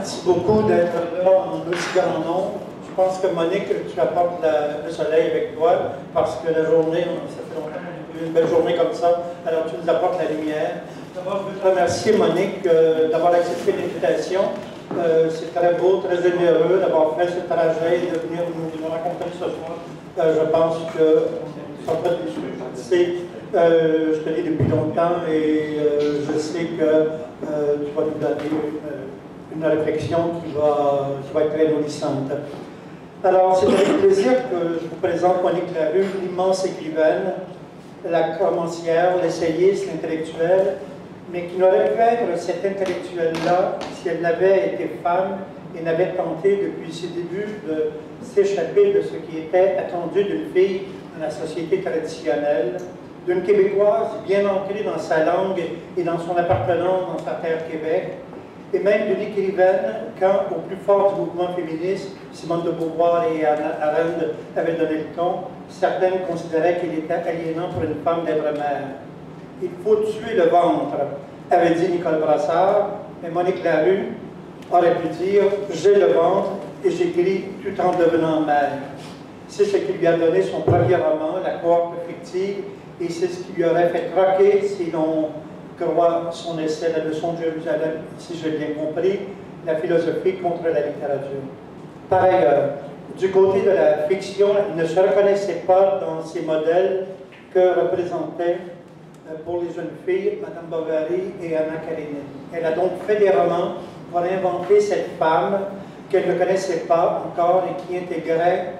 Merci beaucoup d'être là en aussi grand nombre. Je pense que Monique, tu apportes le soleil avec toi parce que la journée, ça fait longtemps qu'on a eu une belle journée comme ça, alors tu nous apportes la lumière. D'abord, je veux te remercier, Monique, d'avoir accepté l'invitation. C'est très beau, très généreux d'avoir fait ce trajet et de venir nous rencontrer ce soir. Je pense que tu seras très déçu. Je te dis depuis longtemps et je sais que tu vas nous donner une réflexion qui va être très nourrissante. Alors, c'est avec plaisir que je vous présente Monique Larue, l'immense écrivaine, la romancière, l'essayiste, l'intellectuelle, mais qui n'aurait pu être cette intellectuelle-là si elle n'avait été femme et n'avait tenté depuis ses débuts de s'échapper de ce qui était attendu d'une fille dans la société traditionnelle, d'une Québécoise bien ancrée dans sa langue et dans son appartenance dans sa terre Québec, et même d'une écrivaine quand, au plus fort du mouvement féministe, Simone de Beauvoir et Hannah Arendt avaient donné le ton, certaines considéraient qu'il était aliénant pour une femme d'être mère. Il faut tuer le ventre, avait dit Nicole Brassard, mais Monique Larue aurait pu dire « j'ai le ventre et j'écris tout en devenant mère ». C'est ce qui lui a donné son premier roman, La cohorte fictive, et c'est ce qui lui aurait fait croquer, si l'on croit son essai La leçon de Jérusalem, si j'ai bien compris, la philosophie contre la littérature. Par ailleurs, du côté de la fiction, il ne se reconnaissait pas dans ces modèles que représentaient pour les jeunes filles Madame Bovary et Anna Karenine. Elle a donc fait des romans pour inventer cette femme qu'elle ne connaissait pas encore et qui intégrait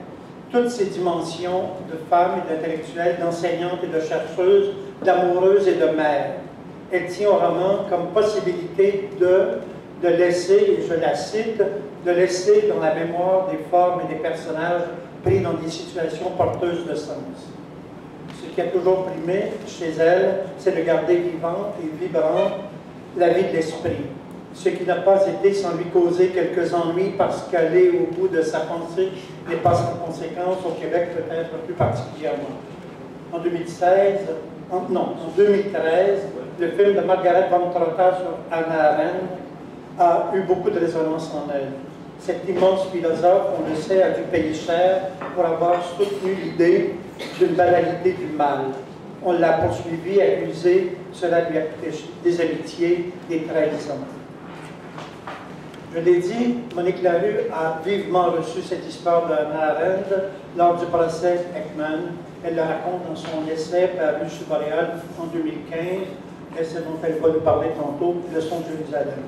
toutes ces dimensions de femme et d'intellectuelle, d'enseignante et de chercheuse, d'amoureuse et de mère. Elle tient au roman comme possibilité de laisser, et je la cite, de laisser dans la mémoire des formes et des personnages pris dans des situations porteuses de sens. Ce qui a toujours primé chez elle, c'est de garder vivante et vibrante la vie de l'esprit. Ce qui n'a pas été sans lui causer quelques ennuis parce qu'aller au bout de sa pensée n'est pas sans conséquence, au Québec peut-être plus particulièrement. En 2013, le film de Margaret von Trotta sur Hannah Arendt a eu beaucoup de résonance en elle. Cet immense philosophe, on le sait, a dû payer cher pour avoir soutenu l'idée d'une banalité du mal. On l'a poursuivi, accusé, cela lui a coûté des amitiés, des trahisons. Je l'ai dit, Monique Larue a vivement reçu cette histoire de Hannah Arendt lors du procès Ekman. Elle la raconte dans son essai paru sur Boréal en 2015, essai dont elle va nous parler tantôt, Leçon de Jérusalem.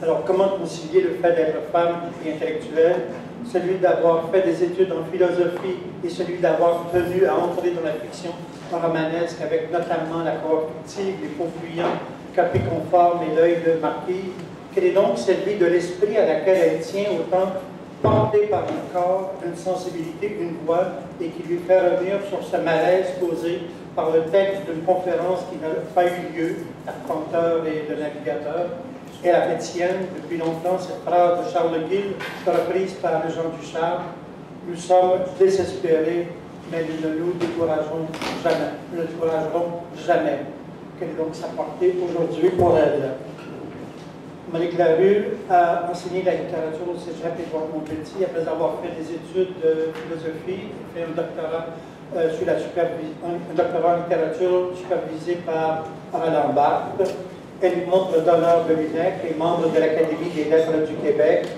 Alors, comment concilier le fait d'être femme et intellectuelle, celui d'avoir fait des études en philosophie et celui d'avoir tenu à entrer dans la fiction romanesque avec notamment la cohorte fictive, les faux fuyants, Capri conforme et l'œil de marquise. Quelle est donc cette vie de l'esprit à laquelle elle tient autant, portée par un corps, une sensibilité, une voix, et qui lui fait revenir sur ce malaise causé par le texte d'une conférence qui n'a pas eu lieu, Arpenteur et le navigateur. Elle a fait sienne depuis longtemps cette phrase de Charles Gill, reprise par Jean Ducharme. Nous sommes désespérés, mais nous ne nous découragerons jamais. Nous ne découragerons jamais. Quelle est donc sa portée aujourd'hui pour elle? Monique Larue a enseigné la littérature au Cégep Édouard Montpetit après avoir fait des études de philosophie, fait un doctorat un doctorat en littérature supervisé par Roland Barthes. Elle est membre d'honneur de l'UNEC et membre de l'Académie des lettres du Québec.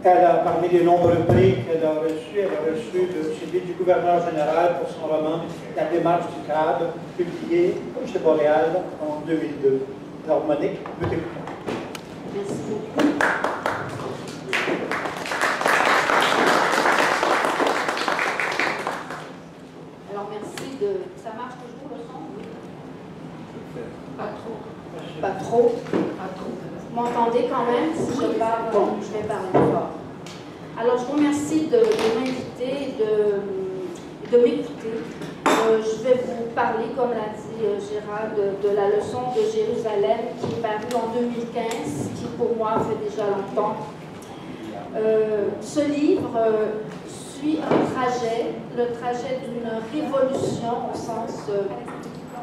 Elle a, parmi les nombreux prix qu'elle a reçu celui du gouverneur général pour son roman La démarche du crabe, publié chez Boréal en 2002. Alors Monique, nous t'écoutons. Merci beaucoup. Alors merci de... Ça marche toujours le son? Oui. Pas trop. Pas trop. Pas trop. Vous m'entendez quand même? Si je parle, je vais parler fort. Alors je vous remercie de m'inviter, de m'écouter. Je vais vous parler, comme l'a dit Gérard, de la leçon de Jérusalem qui est parue en 2015, qui pour moi fait déjà longtemps. Ce livre suit un trajet, le trajet d'une révolution au sens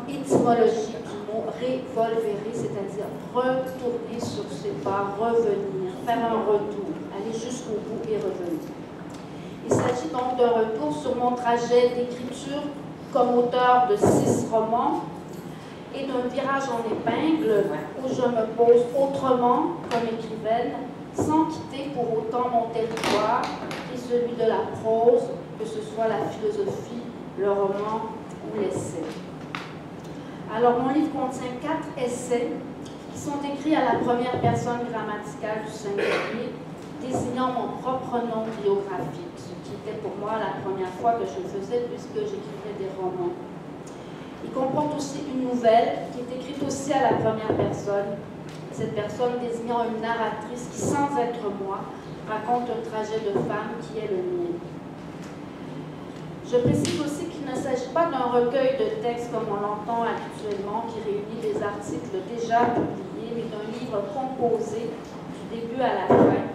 étymologique du mot révolverer, c'est-à-dire retourner sur ses pas, revenir, faire un retour donc d'un retour sur mon trajet d'écriture comme auteur de 6 romans et d'un virage en épingle où je me pose autrement comme écrivaine, sans quitter pour autant mon territoire et celui de la prose, que ce soit la philosophie, le roman ou l'essai. Alors, mon livre contient 4 essais qui sont écrits à la première personne grammaticale du singulier, désignant mon propre nom biographique, ce qui était pour moi la première fois que je le faisais puisque j'écrivais des romans. Il comporte aussi une nouvelle qui est écrite aussi à la première personne, cette personne désignant une narratrice qui, sans être moi, raconte un trajet de femme qui est le mien. Je précise aussi qu'il ne s'agit pas d'un recueil de textes comme on l'entend actuellement, qui réunit des articles déjà publiés, mais d'un livre composé du début à la fin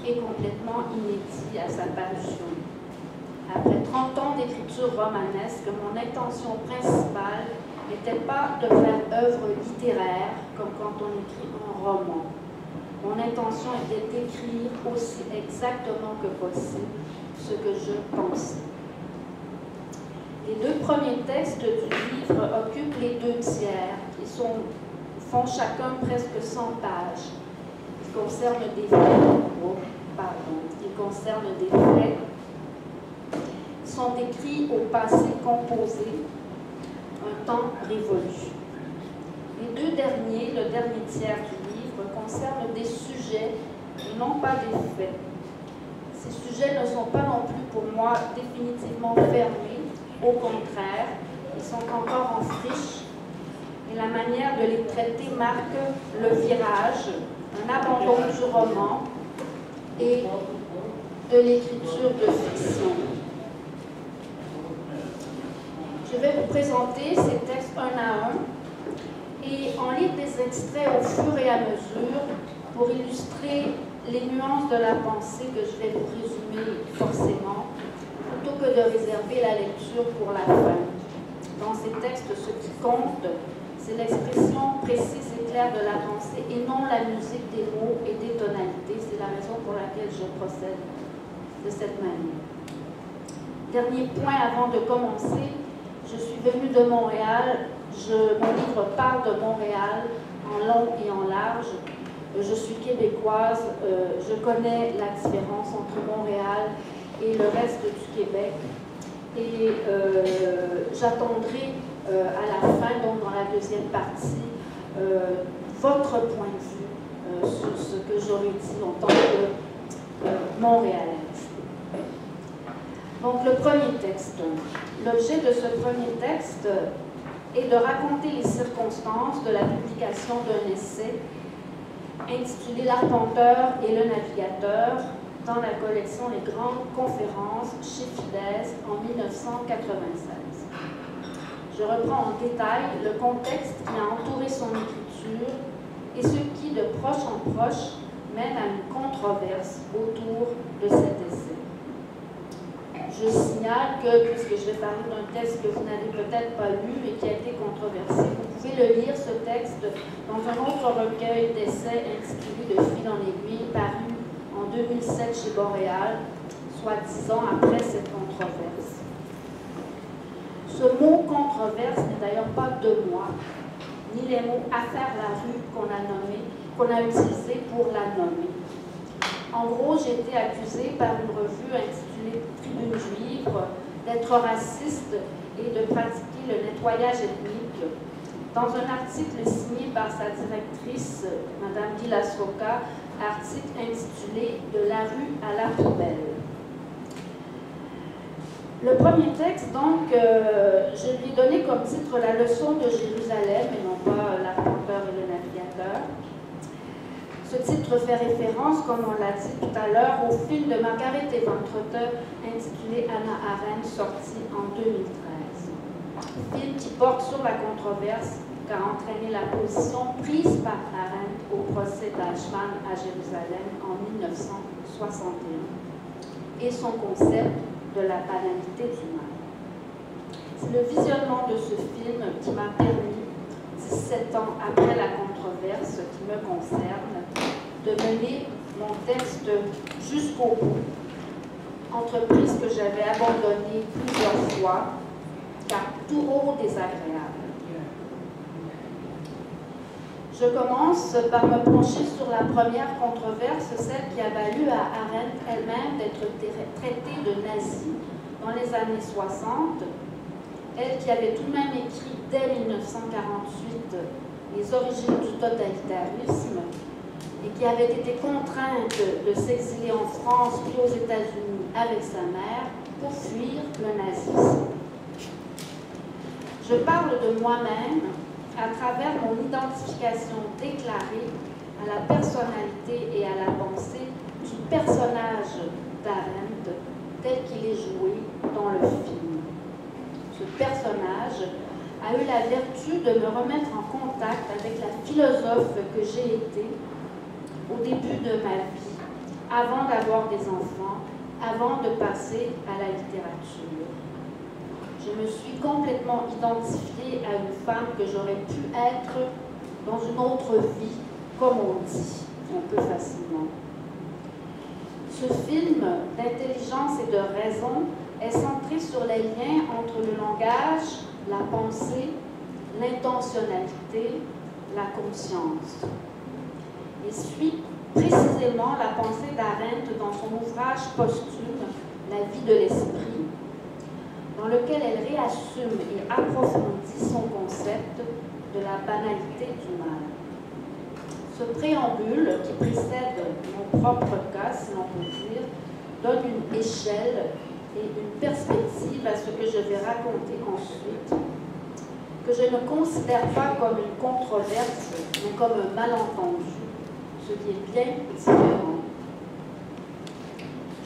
et complètement inédit à sa parution. Après 30 ans d'écriture romanesque, mon intention principale n'était pas de faire œuvre littéraire, comme quand on écrit un roman. Mon intention était d'écrire aussi exactement que possible ce que je pensais. Les 2 premiers textes du livre occupent les 2 tiers. Ils font chacun presque 100 pages. Ils concernent des faits. Ils sont écrits au passé composé, un temps révolu. Les 2 derniers, le dernier tiers du livre, concernent des sujets et non pas des faits. Ces sujets ne sont pas non plus pour moi définitivement fermés, au contraire, ils sont encore en friche et la manière de les traiter marque le virage, un abandon du roman et de l'écriture de fiction. Je vais vous présenter ces textes un à un et en lire des extraits au fur et à mesure pour illustrer les nuances de la pensée que je vais vous résumer forcément, plutôt que de réserver la lecture pour la fin. Dans ces textes, ce qui compte, c'est l'expression précise et claire de la pensée et non la musique des mots et des tonalités. C'est la raison pour laquelle je procède de cette manière. Dernier point avant de commencer, je suis venue de Montréal. Mon livre parle de Montréal en long et en large. Je suis québécoise, je connais la différence entre Montréal et le reste du Québec. Et j'attendrai à la fin, donc dans la deuxième partie, votre point de vue sur ce que j'aurais dit en tant que montréalaise. Donc le premier texte. L'objet de ce premier texte est de raconter les circonstances de la publication d'un essai intitulé L'Arpenteur et le Navigateur dans la collection Les Grandes Conférences chez Fidesz en 1996. Je reprends en détail le contexte qui a entouré son écriture et ce qui, de proche en proche, mène à une controverse autour de cet essai. Je signale que, puisque je vais parler d'un texte que vous n'avez peut-être pas lu et qui a été controversé, vous pouvez le lire, ce texte, dans un autre recueil d'essais intitulé De fil en aiguille, paru en 2007 chez Boréal, soit 10 ans après cette controverse. Ce mot controverse n'est d'ailleurs pas de moi, ni les mots affaire la rue qu'on a utilisé pour la nommer. En gros, j'ai été accusée par une revue intitulée Tribune juive d'être raciste et de pratiquer le nettoyage ethnique. Dans un article signé par sa directrice, Mme Guy Lasroca, article intitulé « De la rue à la poubelle ». Le premier texte, donc, je lui ai donné comme titre « La leçon de Jérusalem » et non pas « L'Arpenteur et le Navigateur ». Ce titre fait référence, comme on l'a dit tout à l'heure, au film de Margaret Eventrotter intitulé Hannah Arendt, sorti en 2013. Film qui porte sur la controverse qu'a entraîné la position prise par Arendt au procès d'Eichmann à Jérusalem en 1961 et son concept de la banalité du mal. C'est le visionnement de ce film qui m'a permis, 17 ans après la controverse qui me concerne, de mener mon texte jusqu'au bout. entreprise que j'avais abandonnée plusieurs fois, car trop désagréable. Je commence par me pencher sur la première controverse, celle qui a valu à Arendt elle-même d'être traitée de nazie dans les années 60, elle qui avait tout de même écrit dès 1948 les origines du totalitarisme et qui avait été contrainte de s'exiler en France puis aux États-Unis avec sa mère pour fuir le nazisme. Je parle de moi-même à travers mon identification déclarée à la personnalité et à la pensée du personnage d'Arendt tel qu'il est joué dans le film. Ce personnage a eu la vertu de me remettre en contact avec la philosophe que j'ai été au début de ma vie, avant d'avoir des enfants, avant de passer à la littérature. Je me suis complètement identifiée à une femme que j'aurais pu être dans une autre vie, comme on dit, un peu facilement. Ce film d'intelligence et de raison est centré sur les liens entre le langage, la pensée, l'intentionnalité, la conscience. Et suit précisément la pensée d'Arendt dans son ouvrage posthume « La vie de l'esprit », dans lequel elle réassume et approfondit son concept de la banalité du mal. Ce préambule, qui précède mon propre cas, si l'on peut dire, donne une échelle et une perspective à ce que je vais raconter ensuite, que je ne considère pas comme une controverse, mais comme un malentendu, ce qui est bien différent.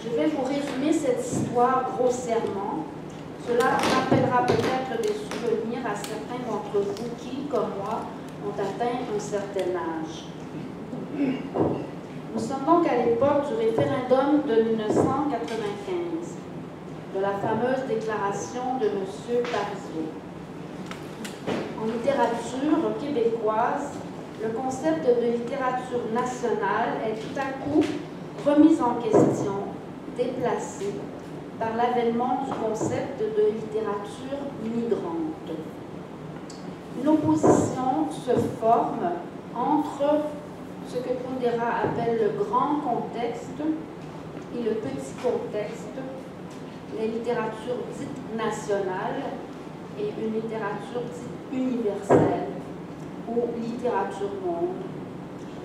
Je vais vous résumer cette histoire grossièrement. Cela rappellera peut-être des souvenirs à certains d'entre vous qui, comme moi, ont atteint un certain âge. Nous sommes donc à l'époque du référendum de 1995, de la fameuse déclaration de M. Parizeau. En littérature québécoise, le concept de littérature nationale est tout à coup remis en question, déplacé, par l'avènement du concept de littérature migrante. Une opposition se forme entre ce que Kundera appelle le grand contexte et le petit contexte, les littératures dites nationales et une littérature dite universelle, ou littérature monde,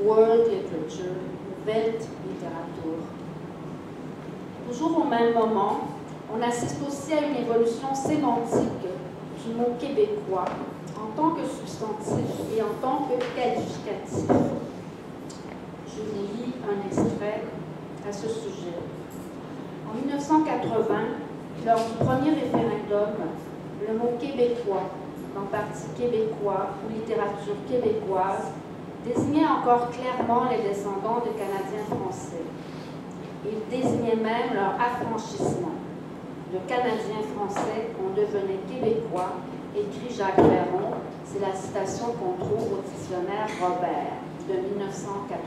world literature, Weltliteratur. Toujours au même moment, on assiste aussi à une évolution sémantique du mot québécois en tant que substantif et en tant que qualificatif. Je vous lis un extrait à ce sujet. En 1980, lors du premier référendum, le mot québécois, dans Parti québécois ou littérature québécoise, désignait encore clairement les descendants de Canadiens français. Il désignait même leur affranchissement. De Canadiens français, on devenait québécois, écrit Jacques Perron. C'est la citation qu'on trouve au dictionnaire Robert de 1995.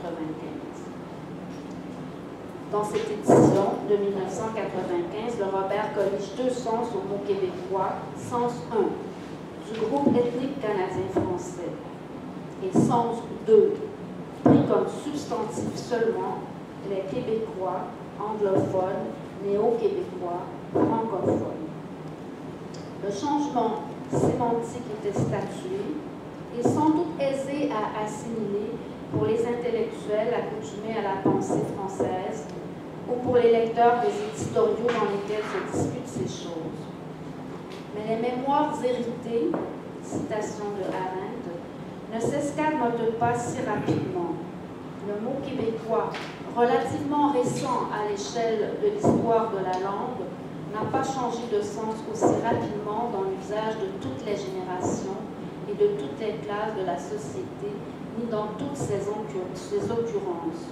Dans cette édition de 1995, le Robert collige deux sens au mot québécois, sens 1, du groupe ethnique canadien-français, et sens 2, pris comme substantif seulement, les Québécois, anglophones, néo-québécois, francophones. Le changement sémantique était statué et sans doute aisé à assimiler pour les intellectuels accoutumés à la pensée française ou pour les lecteurs des éditoriaux dans lesquels se discutent ces choses. Mais les mémoires héritées, citation de Arendt, ne s'escamotent pas si rapidement. Le mot québécois, relativement récent à l'échelle de l'histoire de la langue, n'a pas changé de sens aussi rapidement dans l'usage de toutes les générations et de toutes les classes de la société, ni dans toutes ses occurrences.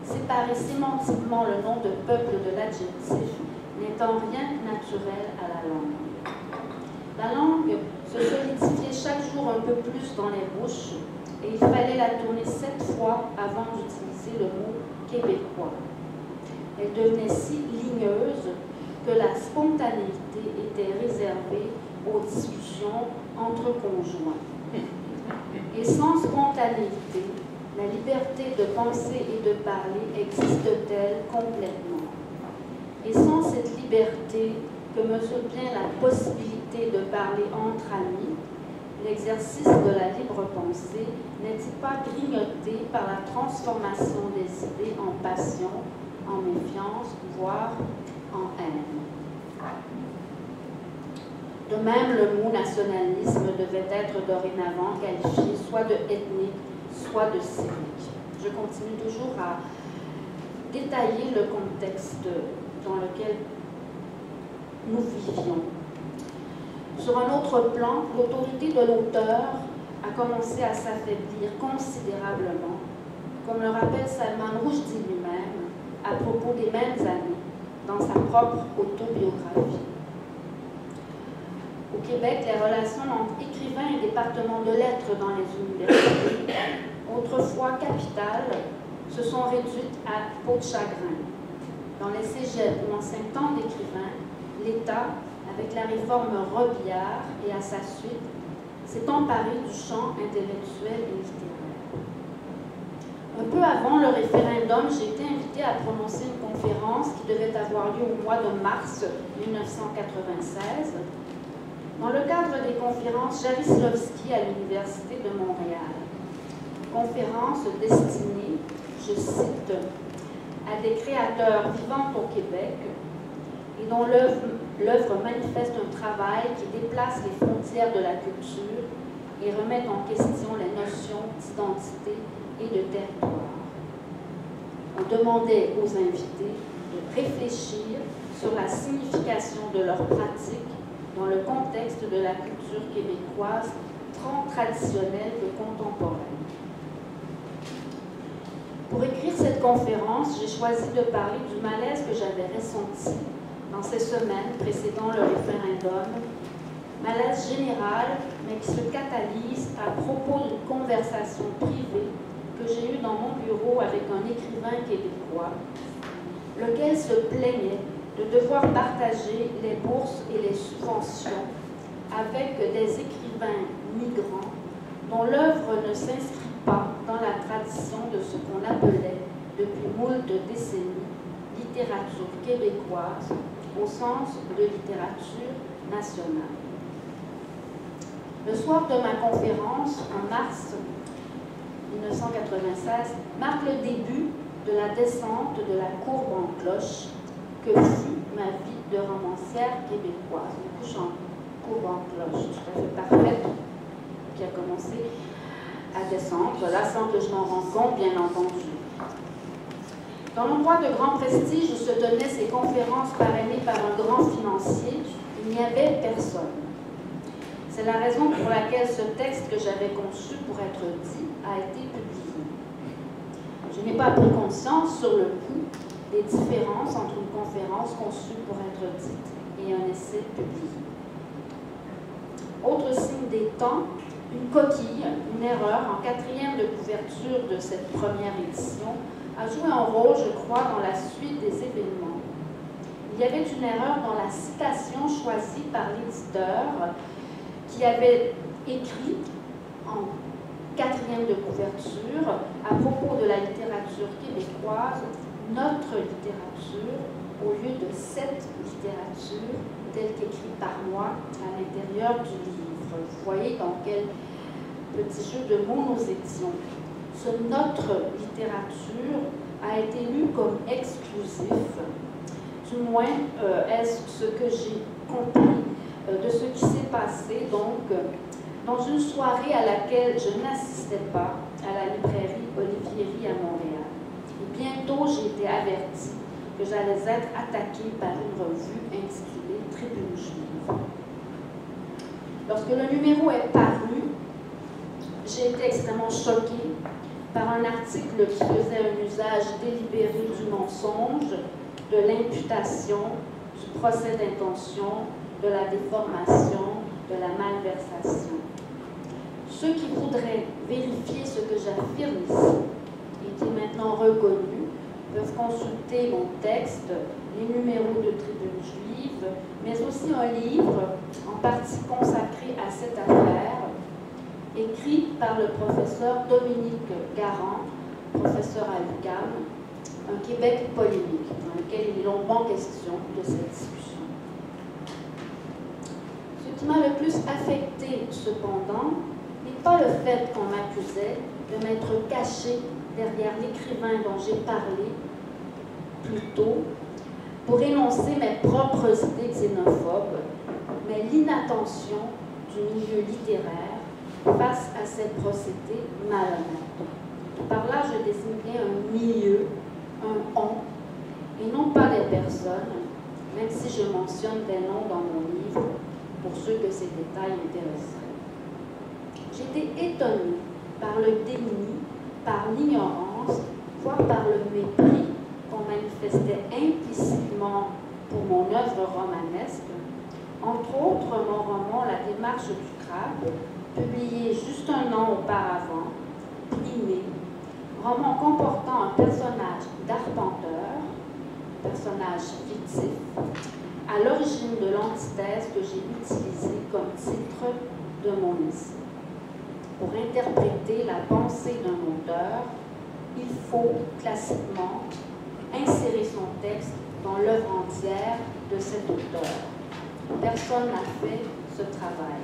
Séparer sémantiquement le nom de peuple de l'adjectif n'est en rien naturel à la langue. La langue se solidifiait chaque jour un peu plus dans les bouches et il fallait la tourner 7 fois avant d'utiliser le mot québécois. elle devenait si ligneuse que la spontanéité était réservée aux discussions entre conjoints. Et sans spontanéité, la liberté de penser et de parler existe-t-elle complètement? Et sans cette liberté que mesure bien la possibilité de parler entre amis, l'exercice de la libre pensée n'est-il pas grignoté par la transformation des idées en passion, en méfiance, voire en haine? De même, le mot nationalisme devait être dorénavant qualifié soit de ethnique, soit de civique. Je continue toujours à détailler le contexte dans lequel nous vivions. Sur un autre plan, l'autorité de l'auteur a commencé à s'affaiblir considérablement, comme le rappelle Salman Rushdie lui-même à propos des mêmes années dans sa propre autobiographie. Au Québec, les relations entre écrivains et départements de lettres dans les universités, autrefois capitales, se sont réduites à peau de chagrin. Dans les cégeps où enseigne tant d'écrivains, l'État, avec la réforme Robillard et à sa suite, s'est emparé du champ intellectuel et littéraire. Un peu avant le référendum, j'ai été invitée à prononcer une conférence qui devait avoir lieu au mois de mars 1996, dans le cadre des conférences Javislovski à l'Université de Montréal. Conférence destinée, je cite, à des créateurs vivant au Québec et dont l'œuvre manifeste un travail qui déplace les frontières de la culture et remet en question les notions d'identité et de territoire. On demandait aux invités de réfléchir sur la signification de leurs pratiques dans le contexte de la culture québécoise traditionnelle et contemporaine. Pour écrire cette conférence, j'ai choisi de parler du malaise que j'avais ressenti dans ces semaines précédant le référendum, malaise général, mais qui se catalyse à propos d'une conversation privée que j'ai eue dans mon bureau avec un écrivain québécois, lequel se plaignait de devoir partager les bourses et les subventions avec des écrivains migrants dont l'œuvre ne s'inscrit pas dans la tradition de ce qu'on appelait depuis moult décennies littérature québécoise au sens de littérature nationale. Le soir de ma conférence, en mars 1996, marque le début de la descente de la courbe en cloche que fut ma vie de romancière québécoise. Du coup, je suis en courbe en cloche, tout à fait parfaite, qui a commencé à descendre, là, sans que je m'en rende compte, bien entendu. Dans l'endroit de grand prestige où se tenaient ces conférences parrainées par un grand financier, il n'y avait personne. C'est la raison pour laquelle ce texte que j'avais conçu pour être dit a été publié. Je n'ai pas pris conscience sur le coup des différences entre une conférence conçue pour être dite et un essai publié. Autre signe des temps, une coquille, une erreur en 4e de couverture de cette première édition a joué un rôle, je crois, dans la suite des événements. Il y avait une erreur dans la citation choisie par l'éditeur qui avait écrit en 4e de couverture à propos de la littérature québécoise, notre littérature, au lieu de cette littérature telle qu'écrite par moi à l'intérieur du livre. Vous voyez dans quel petit jeu de mots nous étions. Ce notre littérature a été lu comme exclusif, du moins est-ce ce que j'ai compris de ce qui s'est passé donc dans une soirée à laquelle je n'assistais pas à la librairie Olivieri à Montréal. Et bientôt j'ai été avertie que j'allais être attaquée par une revue intitulée Tribune juive. Lorsque le numéro est paru, j'ai été extrêmement choquée par un article qui faisait un usage délibéré du mensonge, de l'imputation, du procès d'intention, de la déformation, de la malversation. Ceux qui voudraient vérifier ce que j'affirme ici, et qui est maintenant reconnu, peuvent consulter écouter mon texte, les numéros de Tribune Juive, mais aussi un livre en partie consacré à cette affaire, écrit par le professeur Dominique Garand, professeur à l'UQAM, Un Québec polémique, dans lequel il est longuement question de cette discussion. Ce qui m'a le plus affecté, cependant, n'est pas le fait qu'on m'accusait de m'être caché derrière l'écrivain dont j'ai parlé plus tôt pour énoncer mes propres idées xénophobes, mais l'inattention du milieu littéraire face à ces procédés malhonnêtes. Par là, je désigne bien un milieu, un on, et non pas des personnes, même si je mentionne des noms dans mon livre pour ceux que ces détails intéresseraient. J'étais étonnée par le déni, par l'ignorance, voire par le mépris qu'on manifestait implicitement pour mon œuvre romanesque, entre autres mon roman La démarche du crabe, publié juste un an auparavant, primé, roman comportant un personnage d'arpenteur, personnage fictif, à l'origine de l'antithèse que j'ai utilisée comme titre de mon essai. Pour interpréter la pensée d'un auteur, il faut classiquement insérer son texte dans l'œuvre entière de cet auteur. Personne n'a fait ce travail.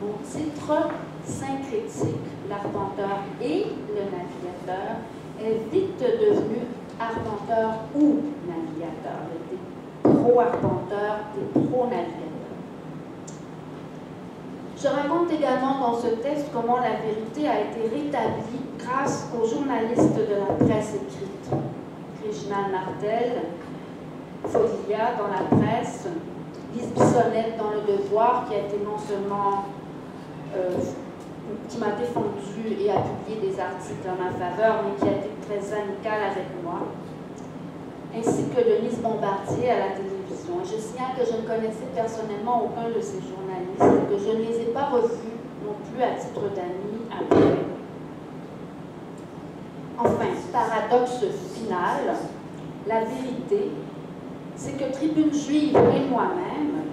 Mon titre, syncrétique, l'arpenteur et le navigateur, est vite devenu arpenteur ou navigateur. Des pro-arpenteurs, des pro-navigateurs. Je raconte également dans ce texte comment la vérité a été rétablie grâce aux journalistes de la presse écrite. Réginald Martel, Folia dans la presse, Lise Bissonnette dans Le Devoir, qui a été non seulement qui m'a défendu et a publié des articles en ma faveur, mais qui a été très amical avec moi, ainsi que Denise Bombardier à la télévision. Et je signale que je ne connaissais personnellement aucun de ces journalistes et que je ne les ai pas revus non plus à titre d'amis après. Enfin, paradoxe final, la vérité, c'est que Tribune Juive et moi-même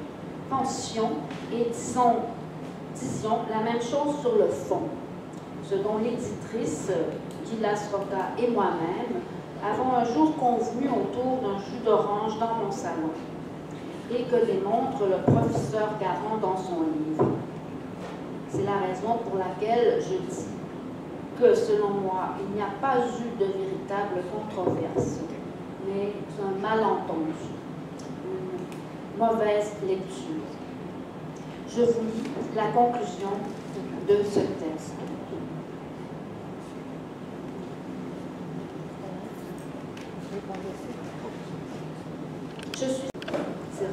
pensions et disions la même chose sur le fond, ce dont l'éditrice Gila Sroka et moi-même avons un jour convenu autour d'un jus d'orange dans mon salon et que démontre le professeur Garand dans son livre. C'est la raison pour laquelle je dis que, selon moi, il n'y a pas eu de véritable controverse, mais un malentendu, une mauvaise lecture. Je vous lis la conclusion de ce texte. Je suis zéro.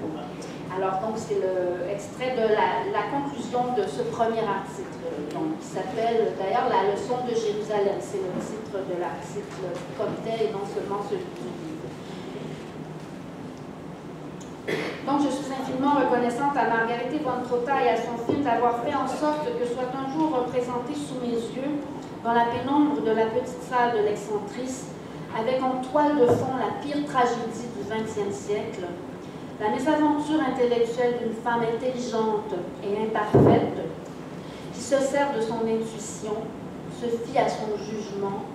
Alors, donc, c'est l'extrait de la conclusion de ce premier article, donc, qui s'appelle d'ailleurs La leçon de Jérusalem. C'est le titre de l'article comme tel et non seulement celui du livre. Donc, je suis infiniment reconnaissante à Margarete von Trotta et à son film d'avoir fait en sorte que soit un jour représenté sous mes yeux, dans la pénombre de la petite salle de l'Excentrice, avec en toile de fond la pire tragédie du XXe siècle, la mésaventure intellectuelle d'une femme intelligente et imparfaite, qui se sert de son intuition, se fie à son jugement,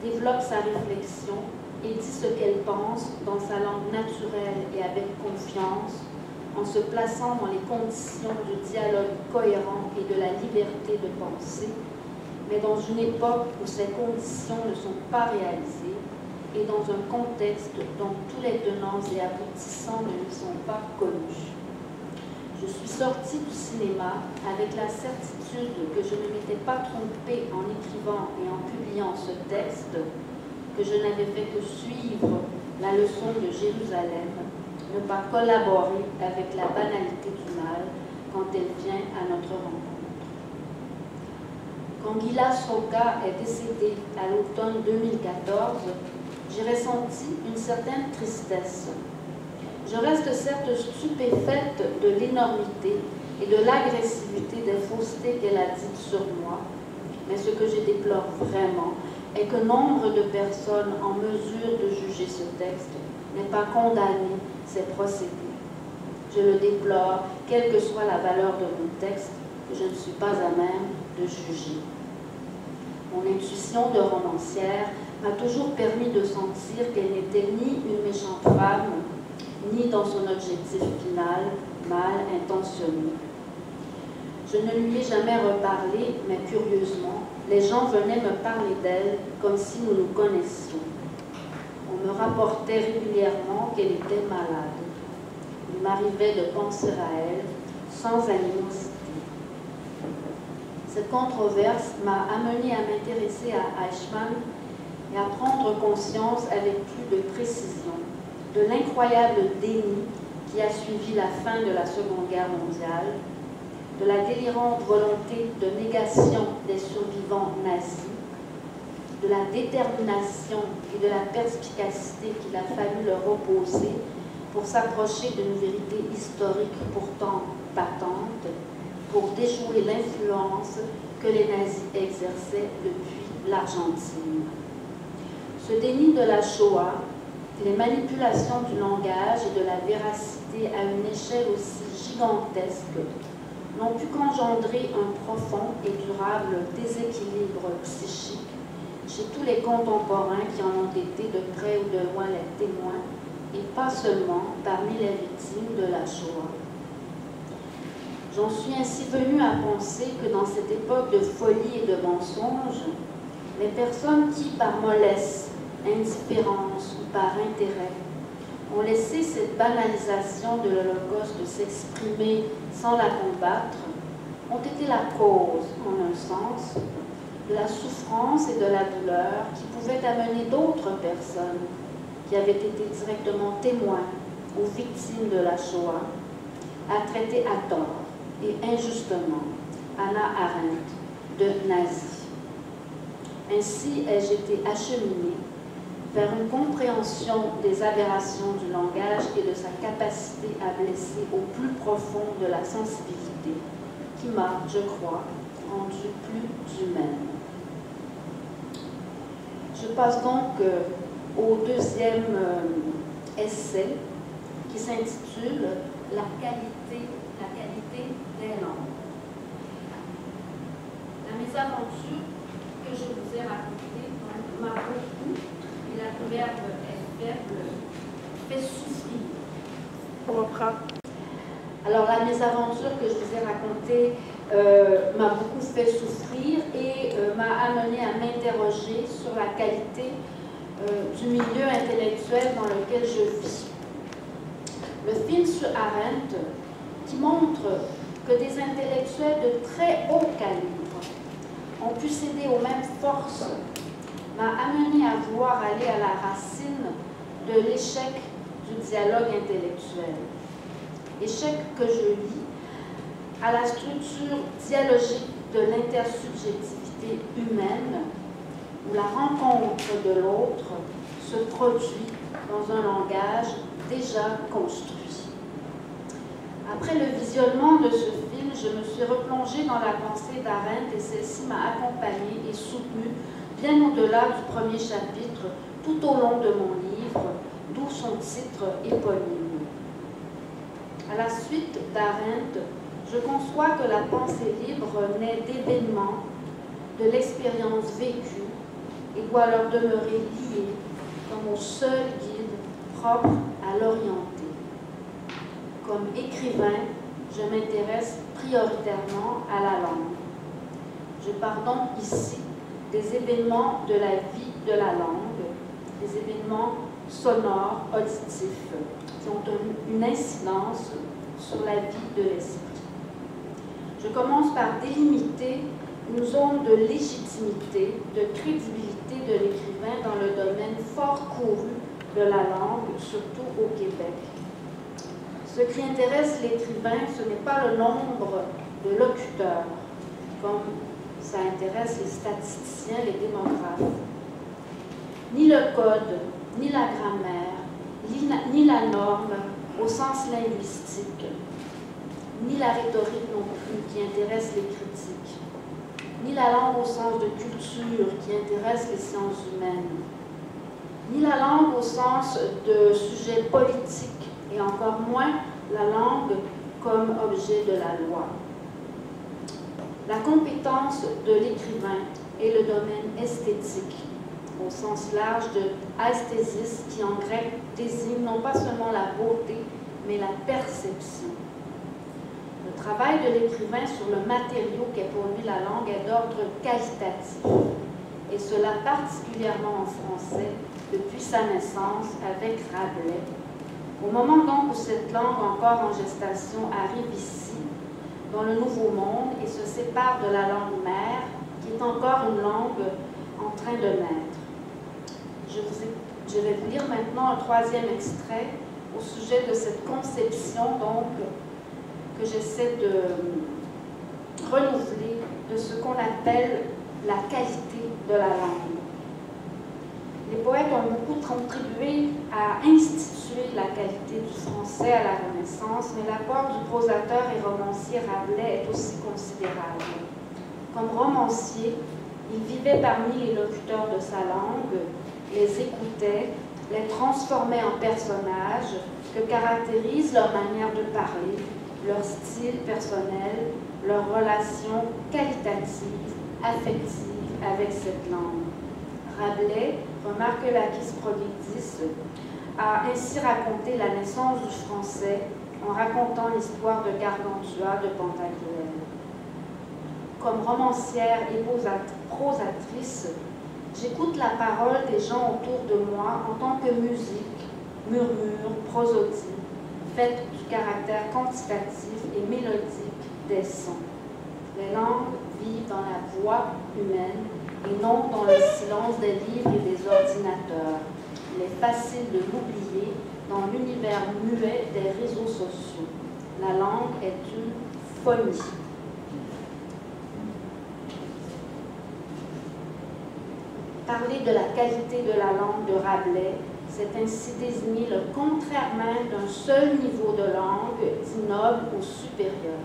développe sa réflexion, et dit ce qu'elle pense dans sa langue naturelle et avec confiance, en se plaçant dans les conditions du dialogue cohérent et de la liberté de penser, mais dans une époque où ces conditions ne sont pas réalisées et dans un contexte dont tous les tenants et aboutissants ne lui sont pas connus. Je suis sortie du cinéma avec la certitude que je ne m'étais pas trompée en écrivant et en publiant ce texte, que je n'avais fait que suivre la leçon de Jérusalem, ne pas collaborer avec la banalité du mal quand elle vient à notre rencontre. Quand Gila Sroka est décédée à l'automne 2014, j'ai ressenti une certaine tristesse. Je reste certes stupéfaite de l'énormité et de l'agressivité des faussetés qu'elle a dites sur moi, mais ce que je déplore vraiment est que nombre de personnes en mesure de juger ce texte n'est pas condamner ces procédés. Je le déplore, quelle que soit la valeur de mon texte, que je ne suis pas à même de juger. Mon intuition de romancière m'a toujours permis de sentir qu'elle n'était ni une méchante femme, ni dans son objectif final, mal intentionné. Je ne lui ai jamais reparlé, mais curieusement, les gens venaient me parler d'elle comme si nous nous connaissions. On me rapportait régulièrement qu'elle était malade. Il m'arrivait de penser à elle sans animosité. Cette controverse m'a amené à m'intéresser à Eichmann et à prendre conscience avec plus de précision de l'incroyable déni qui a suivi la fin de la Seconde Guerre mondiale, de la délirante volonté de négation des survivants nazis, de la détermination et de la perspicacité qu'il a fallu leur opposer pour s'approcher d'une vérité historique pourtant patente, pour déjouer l'influence que les nazis exerçaient depuis l'Argentine. Ce déni de la Shoah, les manipulations du langage et de la véracité à une échelle aussi gigantesque n'ont pu qu'engendrer un profond et durable déséquilibre psychique chez tous les contemporains qui en ont été de près ou de loin les témoins, et pas seulement parmi les victimes de la Shoah. J'en suis ainsi venue à penser que dans cette époque de folie et de mensonges, les personnes qui, par mollesse, indifférence ou par intérêt, ont laissé cette banalisation de l'Holocauste s'exprimer sans la combattre, ont été la cause, en un sens, de la souffrance et de la douleur qui pouvaient amener d'autres personnes qui avaient été directement témoins ou victimes de la Shoah à traiter à tort et injustement Hannah Arendt de nazie. Ainsi ai-je été acheminée vers une compréhension des aberrations du langage et de sa capacité à blesser au plus profond de la sensibilité, qui m'a, je crois, rendue plus humaine. Je passe donc au deuxième essai qui s'intitule « La qualité des langues ». La mésaventure que je vous ai racontée m'a beaucoup, et la verbe est faible, fait souffrir. On reprend. Alors la mésaventure que je vous ai racontée m'a beaucoup fait souffrir et m'a amené à m'interroger sur la qualité du milieu intellectuel dans lequel je vis. Le film sur Arendt, qui montre que des intellectuels de très haut calibre ont pu céder aux mêmes forces, m'a amené à vouloir aller à la racine de l'échec du dialogue intellectuel. Échec que je lis à la structure dialogique de l'intersubjectivité humaine, où la rencontre de l'autre se produit dans un langage déjà construit. Après le visionnement de ce film, je me suis replongée dans la pensée d'Arendt et celle-ci m'a accompagnée et soutenue bien au-delà du premier chapitre, tout au long de mon livre, d'où son titre éponyme. À la suite d'Arendt, je conçois que la pensée libre naît d'événements, de l'expérience vécue et doit leur demeurer liée comme au seul guide propre à l'orienter. Comme écrivain, je m'intéresse prioritairement à la langue. Je pars donc ici des événements de la vie de la langue, des événements sonores, auditifs, qui ont une incidence sur la vie de l'esprit. Je commence par délimiter une zone de légitimité, de crédibilité de l'écrivain dans le domaine fort couru de la langue, surtout au Québec. Ce qui intéresse l'écrivain, ce n'est pas le nombre de locuteurs, comme ça intéresse les statisticiens, les démographes. Ni le code, ni la grammaire, ni la norme au sens linguistique, ni la rhétorique non plus qui intéresse les critiques, ni la langue au sens de culture qui intéresse les sciences humaines. ni la langue au sens de sujet politique, et encore moins la langue comme objet de la loi. La compétence de l'écrivain est le domaine esthétique, au sens large de aesthésis, qui en grec désigne non pas seulement la beauté, mais la perception. Le travail de l'écrivain sur le matériau qu'est pour lui la langue est d'ordre qualitatif, et cela particulièrement en français depuis sa naissance avec Rabelais. Au moment donc où cette langue encore en gestation arrive ici, dans le Nouveau Monde, et se sépare de la langue mère, qui est encore une langue en train de naître. Je vais vous lire maintenant un troisième extrait au sujet de cette conception donc que j'essaie de renouveler de ce qu'on appelle la qualité de la langue. Les poètes ont beaucoup contribué à instituer la qualité du français à la Renaissance, mais l'apport du prosateur et romancier Rabelais est aussi considérable. Comme romancier, il vivait parmi les locuteurs de sa langue, les écoutait, les transformait en personnages que caractérisent leur manière de parler, leur style personnel, leur relation qualitative, affective avec cette langue. Rabelais, remarque l'acquis providis, a ainsi raconté la naissance du français en racontant l'histoire de Gargantua de Pantagruel. Comme romancière et prosatrice, j'écoute la parole des gens autour de moi en tant que musique, murmure, prosodie, faite du caractère quantitatif et mélodique des sons. Les langues vivent dans la voix humaine et non dans le silence des livres et des ordinateurs. Il est facile de l'oublier dans l'univers muet des réseaux sociaux. La langue est une phonie. Parler de la qualité de la langue de Rabelais, c'est ainsi désigner le contraire même d'un seul niveau de langue, dit noble ou supérieur.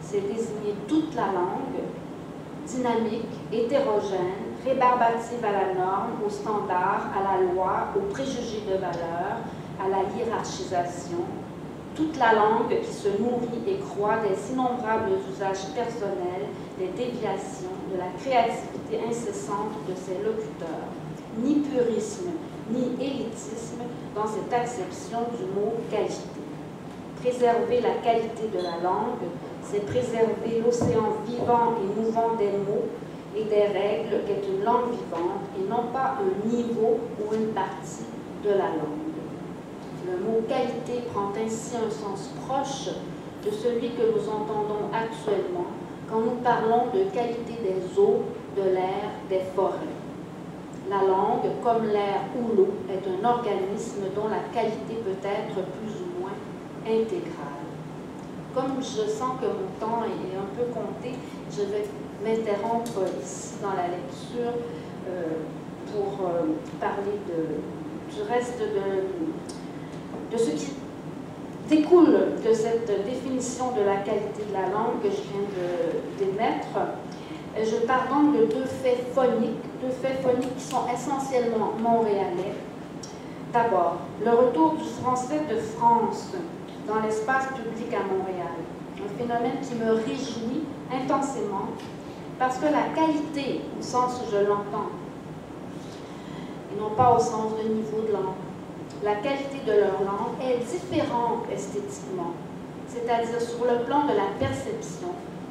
C'est désigner toute la langue, dynamique, hétérogène, rébarbative à la norme, au standard, à la loi, aux préjugés de valeur, à la hiérarchisation, toute la langue qui se nourrit et croît des innombrables usages personnels, des déviations, de la créativité incessante de ses locuteurs. Ni purisme, ni élitisme dans cette acception du mot qualité. Préserver la qualité de la langue, c'est préserver l'océan vivant et mouvant des mots et des règles qu'est une langue vivante et non pas un niveau ou une partie de la langue. Le mot qualité prend ainsi un sens proche de celui que nous entendons actuellement quand nous parlons de qualité des eaux, de l'air, des forêts. La langue, comme l'air ou l'eau, est un organisme dont la qualité peut être plus ou moins intégrale. Comme je sens que mon temps est un peu compté, je vais m'interrompre ici dans la lecture pour parler du reste de ce qui découle de cette définition de la qualité de la langue que je viens d'émettre. Je pars donc de deux faits phoniques qui sont essentiellement montréalais. D'abord, le retour du français de France dans l'espace public à Montréal. Un phénomène qui me réjouit intensément parce que la qualité, au sens où je l'entends, et non pas au sens de niveau de langue, la qualité de leur langue est différente esthétiquement, c'est-à-dire sur le plan de la perception,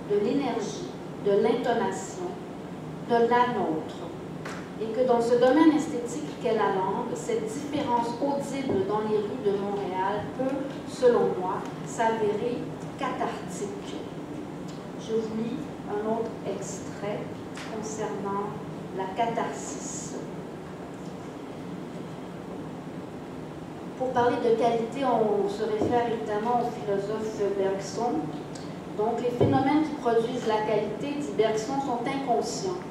de l'énergie, de l'intonation, de la nôtre. Et que dans ce domaine esthétique qu'est la langue, cette différence audible dans les rues de Montréal peut, selon moi, s'avérer cathartique. Je vous lis un autre extrait concernant la catharsis. Pour parler de qualité, on se réfère évidemment au philosophe Bergson. Donc, les phénomènes qui produisent la qualité, dit Bergson, sont inconscients.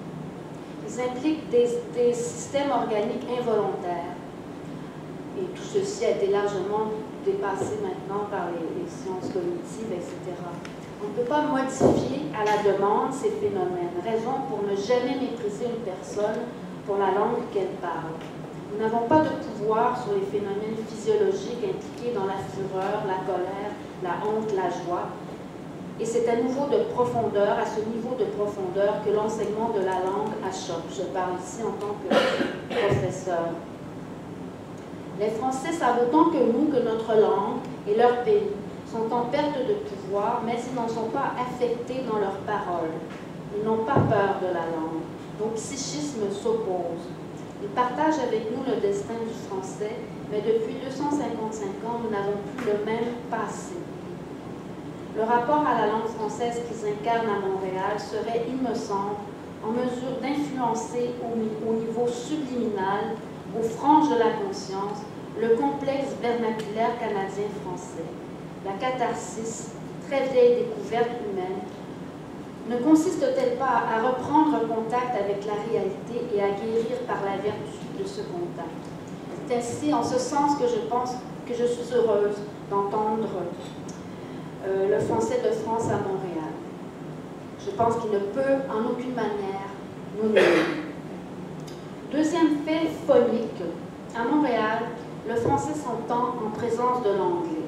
Ils impliquent des systèmes organiques involontaires. Et tout ceci a été largement dépassé maintenant par les sciences cognitives, etc. On ne peut pas modifier à la demande ces phénomènes, raison pour ne jamais mépriser une personne pour la langue qu'elle parle. Nous n'avons pas de pouvoir sur les phénomènes physiologiques impliqués dans la fureur, la colère, la honte, la joie. Et c'est à ce niveau de profondeur que l'enseignement de la langue achoppe. Je parle ici en tant que professeur. Les Français savent autant que nous que notre langue et leur pays sont en perte de pouvoir, mais ils n'en sont pas affectés dans leurs paroles. Ils n'ont pas peur de la langue. Donc, psychisme s'oppose. Ils partagent avec nous le destin du français, mais depuis 255 ans, nous n'avons plus le même passé. Le rapport à la langue française qu'ils incarnent à Montréal serait, il me semble, en mesure d'influencer au niveau subliminal, aux franges de la conscience, le complexe vernaculaire canadien-français. La catharsis, très vieille découverte humaine, ne consiste-t-elle pas à reprendre contact avec la réalité et à guérir par la vertu de ce contact? C'est ainsi, en ce sens, que je pense que je suis heureuse d'entendre le français de France à Montréal. Je pense qu'il ne peut en aucune manière nous nuire. Deuxième fait phonique. À Montréal, le français s'entend en présence de l'anglais.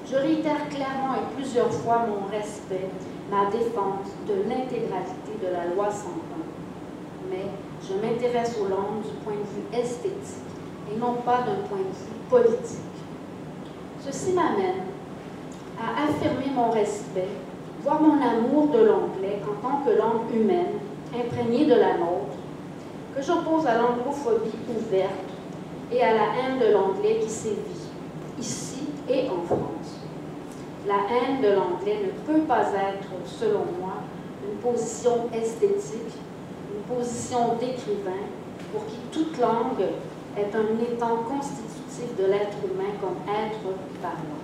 Je réitère clairement et plusieurs fois mon respect, ma défense de l'intégralité de la loi 101. Mais je m'intéresse aux langues du point de vue esthétique et non pas d'un point de vue politique. Ceci m'amène à affirmer mon respect, voire mon amour de l'anglais en tant que langue humaine, imprégnée de la nôtre, que j'oppose à l'anglophobie ouverte et à la haine de l'anglais qui sévit, ici et en France. La haine de l'anglais ne peut pas être, selon moi, une position esthétique, une position d'écrivain, pour qui toute langue est un étant constitutif de l'être humain comme être parlant.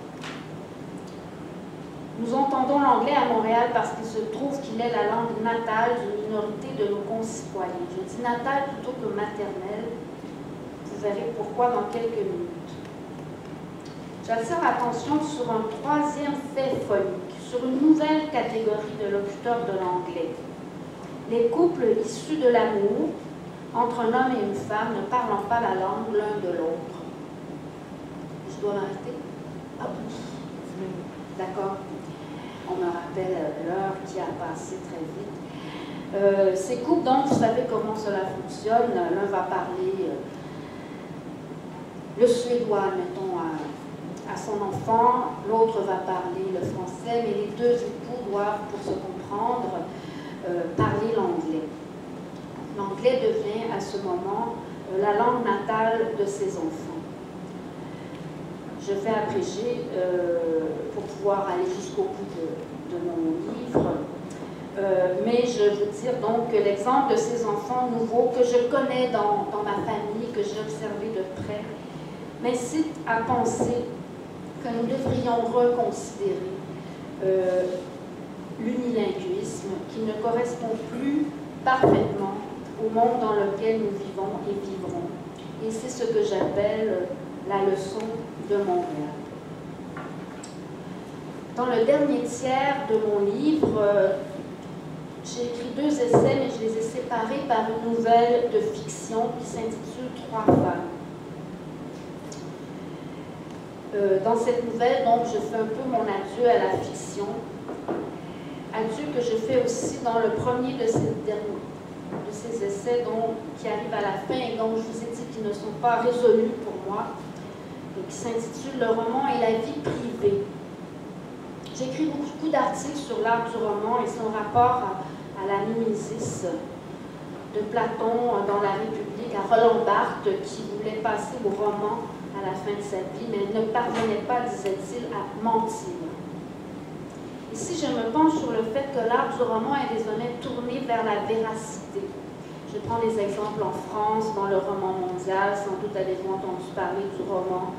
Nous entendons l'anglais à Montréal parce qu'il se trouve qu'il est la langue natale d'une minorité de nos concitoyens. Je dis natale plutôt que maternelle. Vous verrez pourquoi dans quelques minutes. J'attire l'attention sur un troisième fait phonique, sur une nouvelle catégorie de locuteurs de l'anglais. Les couples issus de l'amour entre un homme et une femme ne parlant pas la langue l'un de l'autre. Je dois m'arrêter? Ah oui. D'accord. On me rappelle l'heure qui a passé très vite. Ces couples, donc, vous savez comment cela fonctionne. L'un va parler le suédois, mettons, à son enfant, l'autre va parler le français, mais les deux époux doivent, pour se comprendre, parler l'anglais. L'anglais devient à ce moment la langue natale de ses enfants. Je vais abréger pour pouvoir aller jusqu'au bout de mon livre. Mais je veux dire donc que l'exemple de ces enfants nouveaux que je connais dans ma famille, que j'ai observé de près, m'incite à penser que nous devrions reconsidérer l'unilinguisme qui ne correspond plus parfaitement au monde dans lequel nous vivons et vivrons. Et c'est ce que j'appelle la leçon de Montréal. Dans le dernier tiers de mon livre, j'ai écrit 2 essais, mais je les ai séparés par une nouvelle de fiction qui s'intitule « 3 femmes ». Dans cette nouvelle, donc, je fais un peu mon adieu à la fiction, adieu que je fais aussi dans le premier de ces essais qui arrivent à la fin et dont je vous ai dit qu'ils ne sont pas résolus pour moi, et qui s'intitule « Le roman et la vie privée ». J'écris beaucoup d'articles sur l'art du roman et son rapport à la mimesis de Platon dans la République, à Roland Barthes qui voulait passer au roman à la fin de sa vie, mais ne parvenait pas, disait-il, à mentir. Ici, je me penche sur le fait que l'art du roman est désormais tourné vers la véracité. Je prends des exemples en France, dans le roman mondial, sans doute avez-vous entendu parler du roman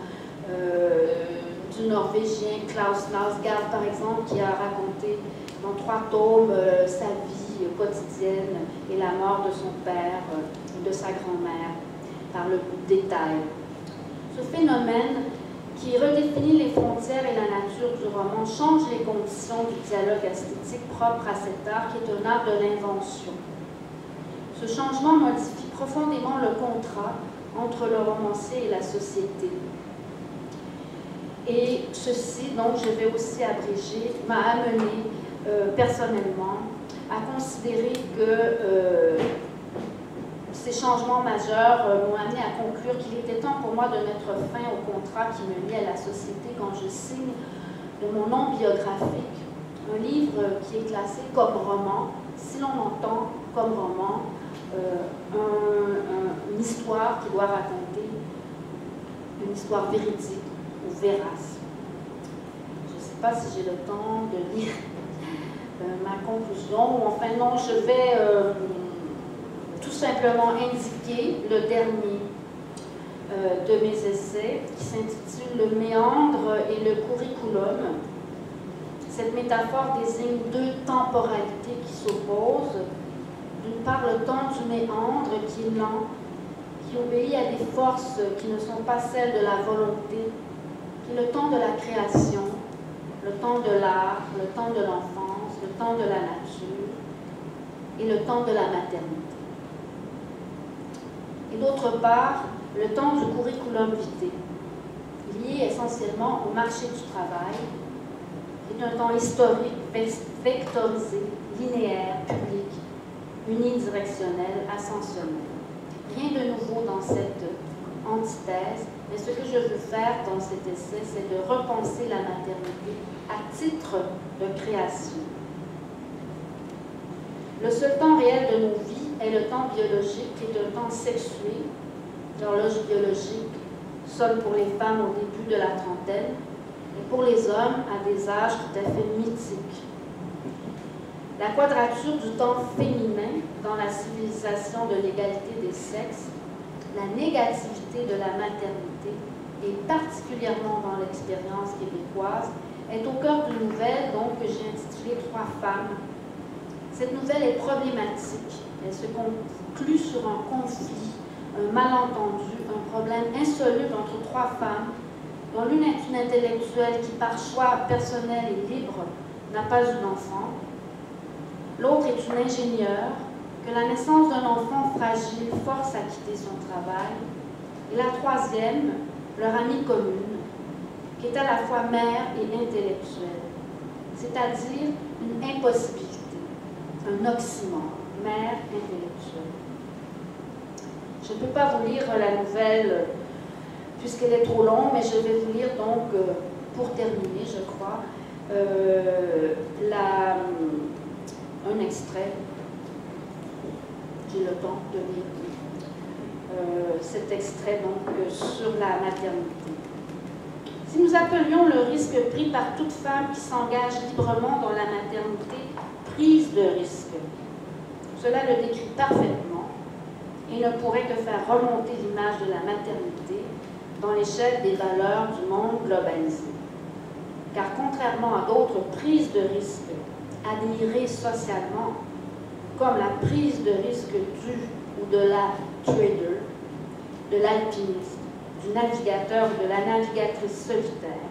du Norvégien Klaus Nausgaard, par exemple, qui a raconté dans 3 tomes sa vie quotidienne et la mort de son père et de sa grand-mère, par le détail. Ce phénomène qui redéfinit les frontières et la nature du roman change les conditions du dialogue esthétique propre à cet art qui est un art de l'invention. Ce changement modifie profondément le contrat entre le romancier et la société. Et ceci, donc je vais aussi abréger, m'a amené personnellement à considérer que ces changements majeurs m'ont amené à conclure qu'il était temps pour moi de mettre fin au contrat qui me lie à la société quand je signe de mon nom biographique un livre qui est classé comme roman, si l'on entend comme roman une histoire qui doit raconter une histoire véridique ou vérace. Je ne sais pas si j'ai le temps de lire ma conclusion, ou enfin non, je vais tout simplement indiquer le dernier de mes essais qui s'intitule « Le méandre et le curriculum ». Cette métaphore désigne deux temporalités qui s'opposent. D'une part, le temps du méandre qui est lent, qui obéit à des forces qui ne sont pas celles de la volonté, qui est le temps de la création, le temps de l'art, le temps de l'enfance, le temps de la nature et le temps de la maternité. Et d'autre part, le temps du curriculum vitae, lié essentiellement au marché du travail, est un temps historique, vectorisé, linéaire, public, unidirectionnel, ascensionnel. Rien de nouveau dans cette antithèse, mais ce que je veux faire dans cet essai, c'est de repenser la maternité à titre de création. Le seul temps réel de nos vies est le temps biologique, qui est un temps sexué. L'horloge biologique sonne pour les femmes au début de la trentaine, et pour les hommes à des âges tout à fait mythiques. La quadrature du temps féminin dans la civilisation de l'égalité des sexes, la négativité de la maternité, et particulièrement dans l'expérience québécoise, est au cœur d'une nouvelle donc, que j'ai intitulée « Trois femmes ». Cette nouvelle est problématique. Elle se conclut sur un conflit, un malentendu, un problème insoluble entre trois femmes, dont l'une est une intellectuelle qui, par choix personnel et libre, n'a pas eu d'enfant. L'autre est une ingénieure que la naissance d'un enfant fragile force à quitter son travail. Et la troisième, leur amie commune, qui est à la fois mère et intellectuelle, c'est-à-dire une impossibilité, un oxymore, mère intellectuelle. Je ne peux pas vous lire la nouvelle puisqu'elle est trop longue, mais je vais vous lire donc, pour terminer, je crois, un extrait. J'ai le temps de lire cet extrait donc, sur la maternité. Si nous appelions le risque pris par toute femme qui s'engage librement dans la maternité prise de risque, cela le décrit parfaitement et ne pourrait que faire remonter l'image de la maternité dans l'échelle des valeurs du monde globalisé. Car contrairement à d'autres prises de risque admirées socialement, comme la prise de risque du ou de la trader, de l'alpiniste, du navigateur ou de la navigatrice solitaire,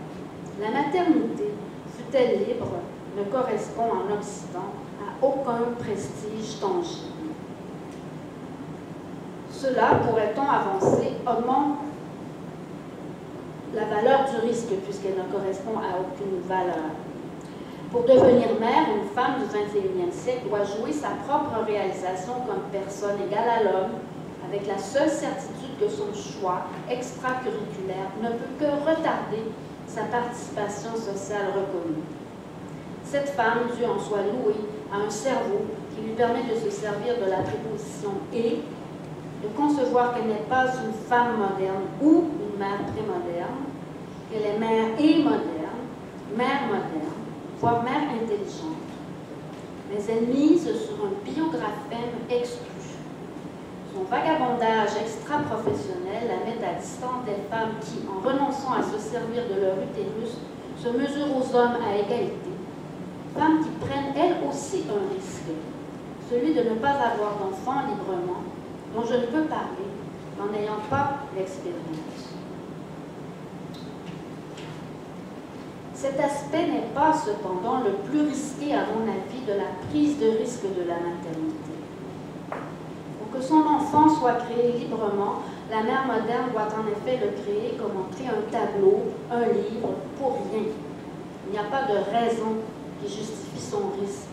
la maternité, fût-elle libre, ne correspond en Occident à aucun prestige tangible. Cela, pourrait-on avancer, augmente la valeur du risque puisqu'elle ne correspond à aucune valeur. Pour devenir mère, une femme du XXIe siècle doit jouer sa propre réalisation comme personne égale à l'homme, avec la seule certitude que son choix extracurriculaire ne peut que retarder sa participation sociale reconnue. Cette femme, Dieu en soit loué, a un cerveau qui lui permet de se servir de la préposition « et », de concevoir qu'elle n'est pas une femme moderne ou une mère prémoderne, qu'elle est mère et moderne, voire mère intelligente. Mais elle mise sur un biographème exclu. Son vagabondage extra-professionnel la met à distance des femmes qui, en renonçant à se servir de leur utérus, se mesurent aux hommes à égalité. Femmes qui prennent elles aussi un risque, celui de ne pas avoir d'enfants librement, dont je ne peux parler n'en ayant pas l'expérience. Cet aspect n'est pas cependant le plus risqué, à mon avis, de la prise de risque de la maternité. Pour que son enfant soit créé librement, La mère moderne doit en effet le créer comme on crée un tableau, un livre, pour rien. Il n'y a pas de raison qui justifie son risque.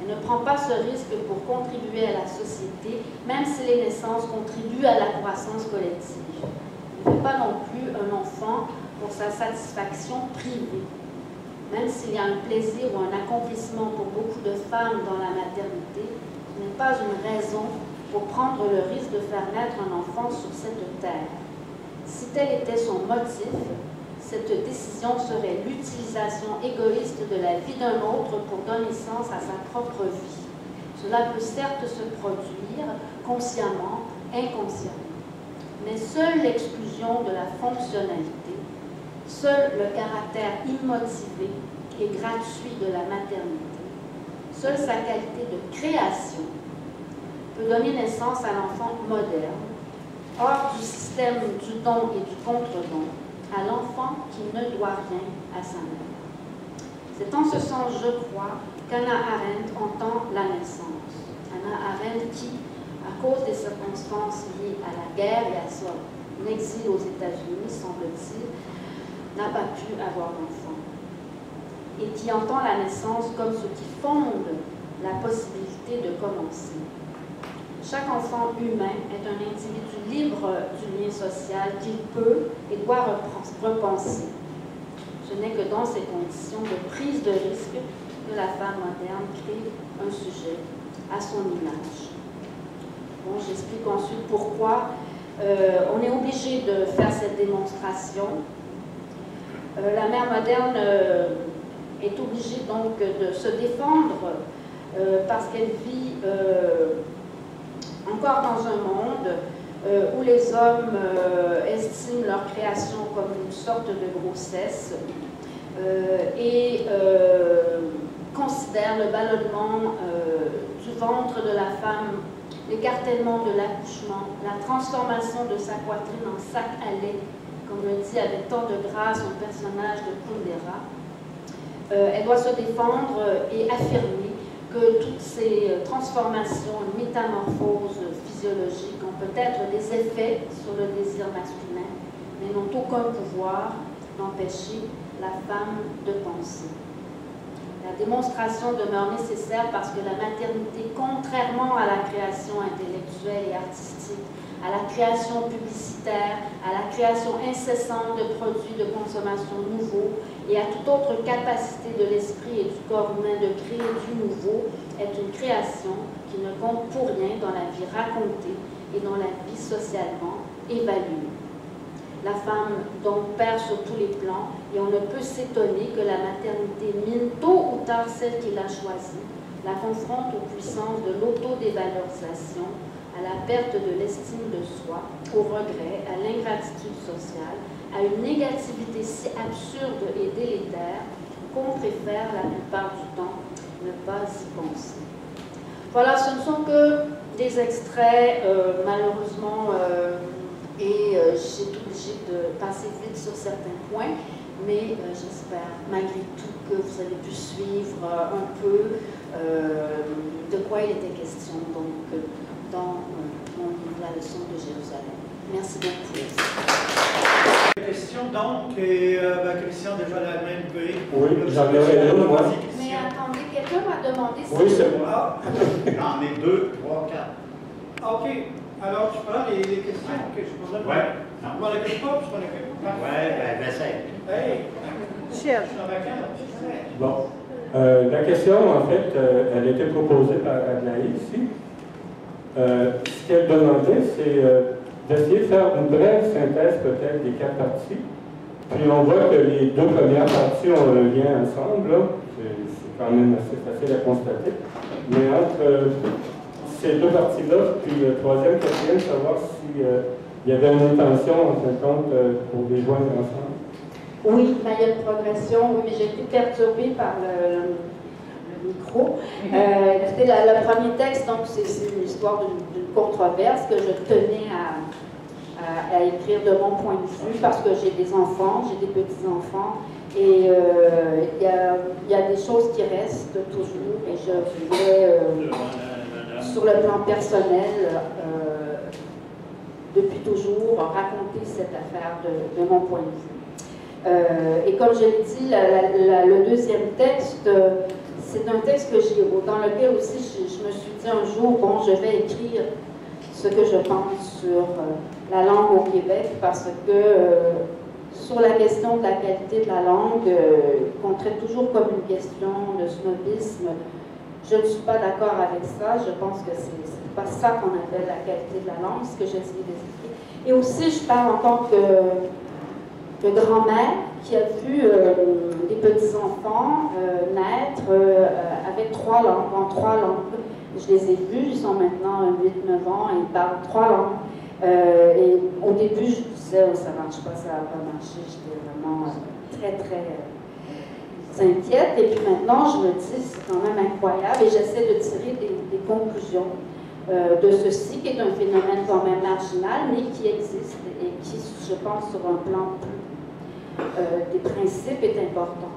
Elle ne prend pas ce risque pour contribuer à la société, même si les naissances contribuent à la croissance collective. Elle ne fait pas non plus un enfant pour sa satisfaction privée. Même s'il y a un plaisir ou un accomplissement pour beaucoup de femmes dans la maternité, ce n'est pas une raison pour prendre le risque de faire naître un enfant sur cette terre. Si tel était son motif, cette décision serait l'utilisation égoïste de la vie d'un autre pour donner sens à sa propre vie. Cela peut certes se produire consciemment, inconsciemment, mais seule l'exclusion de la fonctionnalité, seul le caractère immotivé et gratuit de la maternité, seule sa qualité de création peut donner naissance à l'enfant moderne, hors du système du don et du contre-don, à l'enfant qui ne doit rien à sa mère. C'est en ce sens, je crois, qu'Hannah Arendt entend la naissance. Hannah Arendt qui, à cause des circonstances liées à la guerre et à son exil aux États-Unis, semble-t-il, n'a pas pu avoir d'enfant. Et qui entend la naissance comme ce qui fonde la possibilité de commencer. Chaque enfant humain est un individu libre du lien social qu'il peut et doit repenser. Ce n'est que dans ces conditions de prise de risque que la femme moderne crée un sujet à son image. Bon, j'explique ensuite pourquoi on est obligé de faire cette démonstration. La mère moderne est obligée donc de se défendre parce qu'elle vit encore dans un monde où les hommes estiment leur création comme une sorte de grossesse et considèrent le ballonnement du ventre de la femme, l'écartèlement de l'accouchement, la transformation de sa poitrine en sac à lait, comme le dit avec tant de grâce un personnage de Kundera. Elle doit se défendre et affirmer que toutes ces transformations, métamorphoses physiologiques ont peut-être des effets sur le désir masculin, mais n'ont aucun pouvoir d'empêcher la femme de penser. La démonstration demeure nécessaire parce que la maternité, contrairement à la création intellectuelle et artistique, à la création publicitaire, à la création incessante de produits de consommation nouveaux et à toute autre capacité de l'esprit et du corps humain de créer du nouveau, est une création qui ne compte pour rien dans la vie racontée et dans la vie socialement évaluée. La femme donc perd sur tous les plans et on ne peut s'étonner que la maternité mine tôt ou tard celle qu'il a choisie, la confronte aux puissances de l'autodévalorisation, à la perte de l'estime de soi, au regret, à l'ingratitude sociale, à une négativité si absurde et délétère qu'on préfère la plupart du temps ne pas y penser. Voilà, ce ne sont que des extraits, malheureusement, et j'ai été obligée de passer vite sur certains points, mais j'espère malgré tout que vous avez pu suivre un peu de quoi il était question donc, dans mon livre La leçon de Jérusalem. Merci beaucoup. Question donc, et Christian déjà la même grille. Oui, j'en ai une, moi. Mais attendez, quelqu'un m'a demandé si... Oui, c'est moi. J'en ai 2, 3, 4. OK. Alors, tu prends les questions que je posais. Ouais. On m'en occupe pas, puisqu'on occupe pas. Ouais, ben, j'essaie. Hey! Cherche. Bon. La question, en fait, elle a été proposée par Adlaï ici. Ce qu'elle demandait, c'est d'essayer de faire une brève synthèse peut-être des 4 parties. Puis on voit que les 2 premières parties ont un lien ensemble. C'est quand même assez facile à constater. Mais entre ces 2 parties-là, puis le 3e, 4e, savoir s'il y avait une intention, en fin de compte, pour les joindre ensemble. Oui, ben, il y a une progression, oui, mais j'ai été perturbée par le micro. Écoutez, le premier texte, donc, c'est une histoire d'une controverse que je tenais à écrire de mon point de vue parce que j'ai des enfants, j'ai des petits-enfants, et il y a des choses qui restent toujours, et je voulais, sur le plan personnel, depuis toujours raconter cette affaire de mon point de vue. Et comme je l'ai dit, le deuxième texte, c'est un texte dans lequel aussi je me suis dit un jour, bon, je vais écrire ce que je pense sur la langue au Québec, parce que sur la question de la qualité de la langue, qu'on traite toujours comme une question de snobisme, je ne suis pas d'accord avec ça. Je pense que c'est pas ça qu'on appelle la qualité de la langue, ce que j'ai essayé d'expliquer. Et aussi, je parle en tant que grand-mère qui a vu des petits-enfants naître avec 3 langues, en 3 langues. Je les ai vus, ils sont maintenant 8-9 ans et ils parlent 3 langues. Et au début, je disais, oh, ça ne marche pas, ça ne va pas marcher. J'étais vraiment très, très inquiète. Et puis maintenant, je me dis, c'est quand même incroyable. Et j'essaie de tirer des conclusions de ceci, qui est un phénomène quand même marginal, mais qui existe et qui, je pense, sur un plan des principes, est important.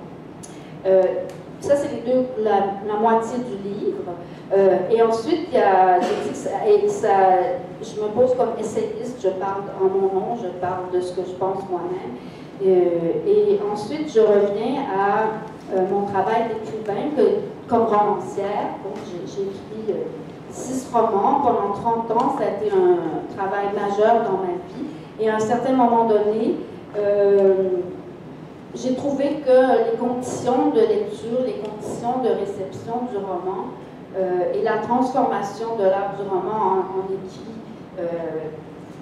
Ça, c'est la moitié du livre. Et ensuite, il y a, je me pose comme essayiste, je parle en mon nom, je parle de ce que je pense moi-même. Et ensuite, je reviens à mon travail d'écrivain comme romancière. Donc, j'ai écrit 6 romans. Pendant 30 ans, ça a été un travail majeur dans ma vie. Et à un certain moment donné, j'ai trouvé que les conditions de lecture, les conditions de réception du roman et la transformation de l'art du roman en écrit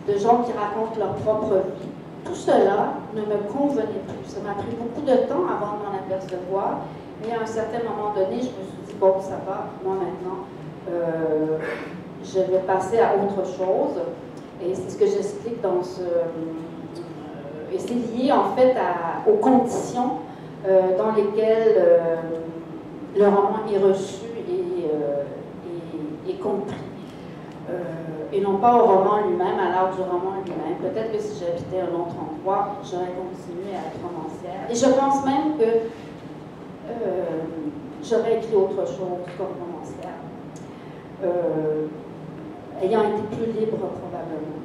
de gens qui racontent leur propre vie, tout cela ne me convenait plus. Ça m'a pris beaucoup de temps avant de m'en apercevoir, mais à un certain moment donné, je me suis dit, bon, ça va, moi maintenant, je vais passer à autre chose. Et c'est ce que j'explique dans ce... et c'est lié en fait aux conditions dans lesquelles le roman est reçu et compris. Et non pas au roman lui-même, à l'art du roman lui-même. Peut-être que si j'habitais un autre endroit, j'aurais continué à être romancière. Et je pense même que j'aurais écrit autre chose comme romancière, ayant été plus libre probablement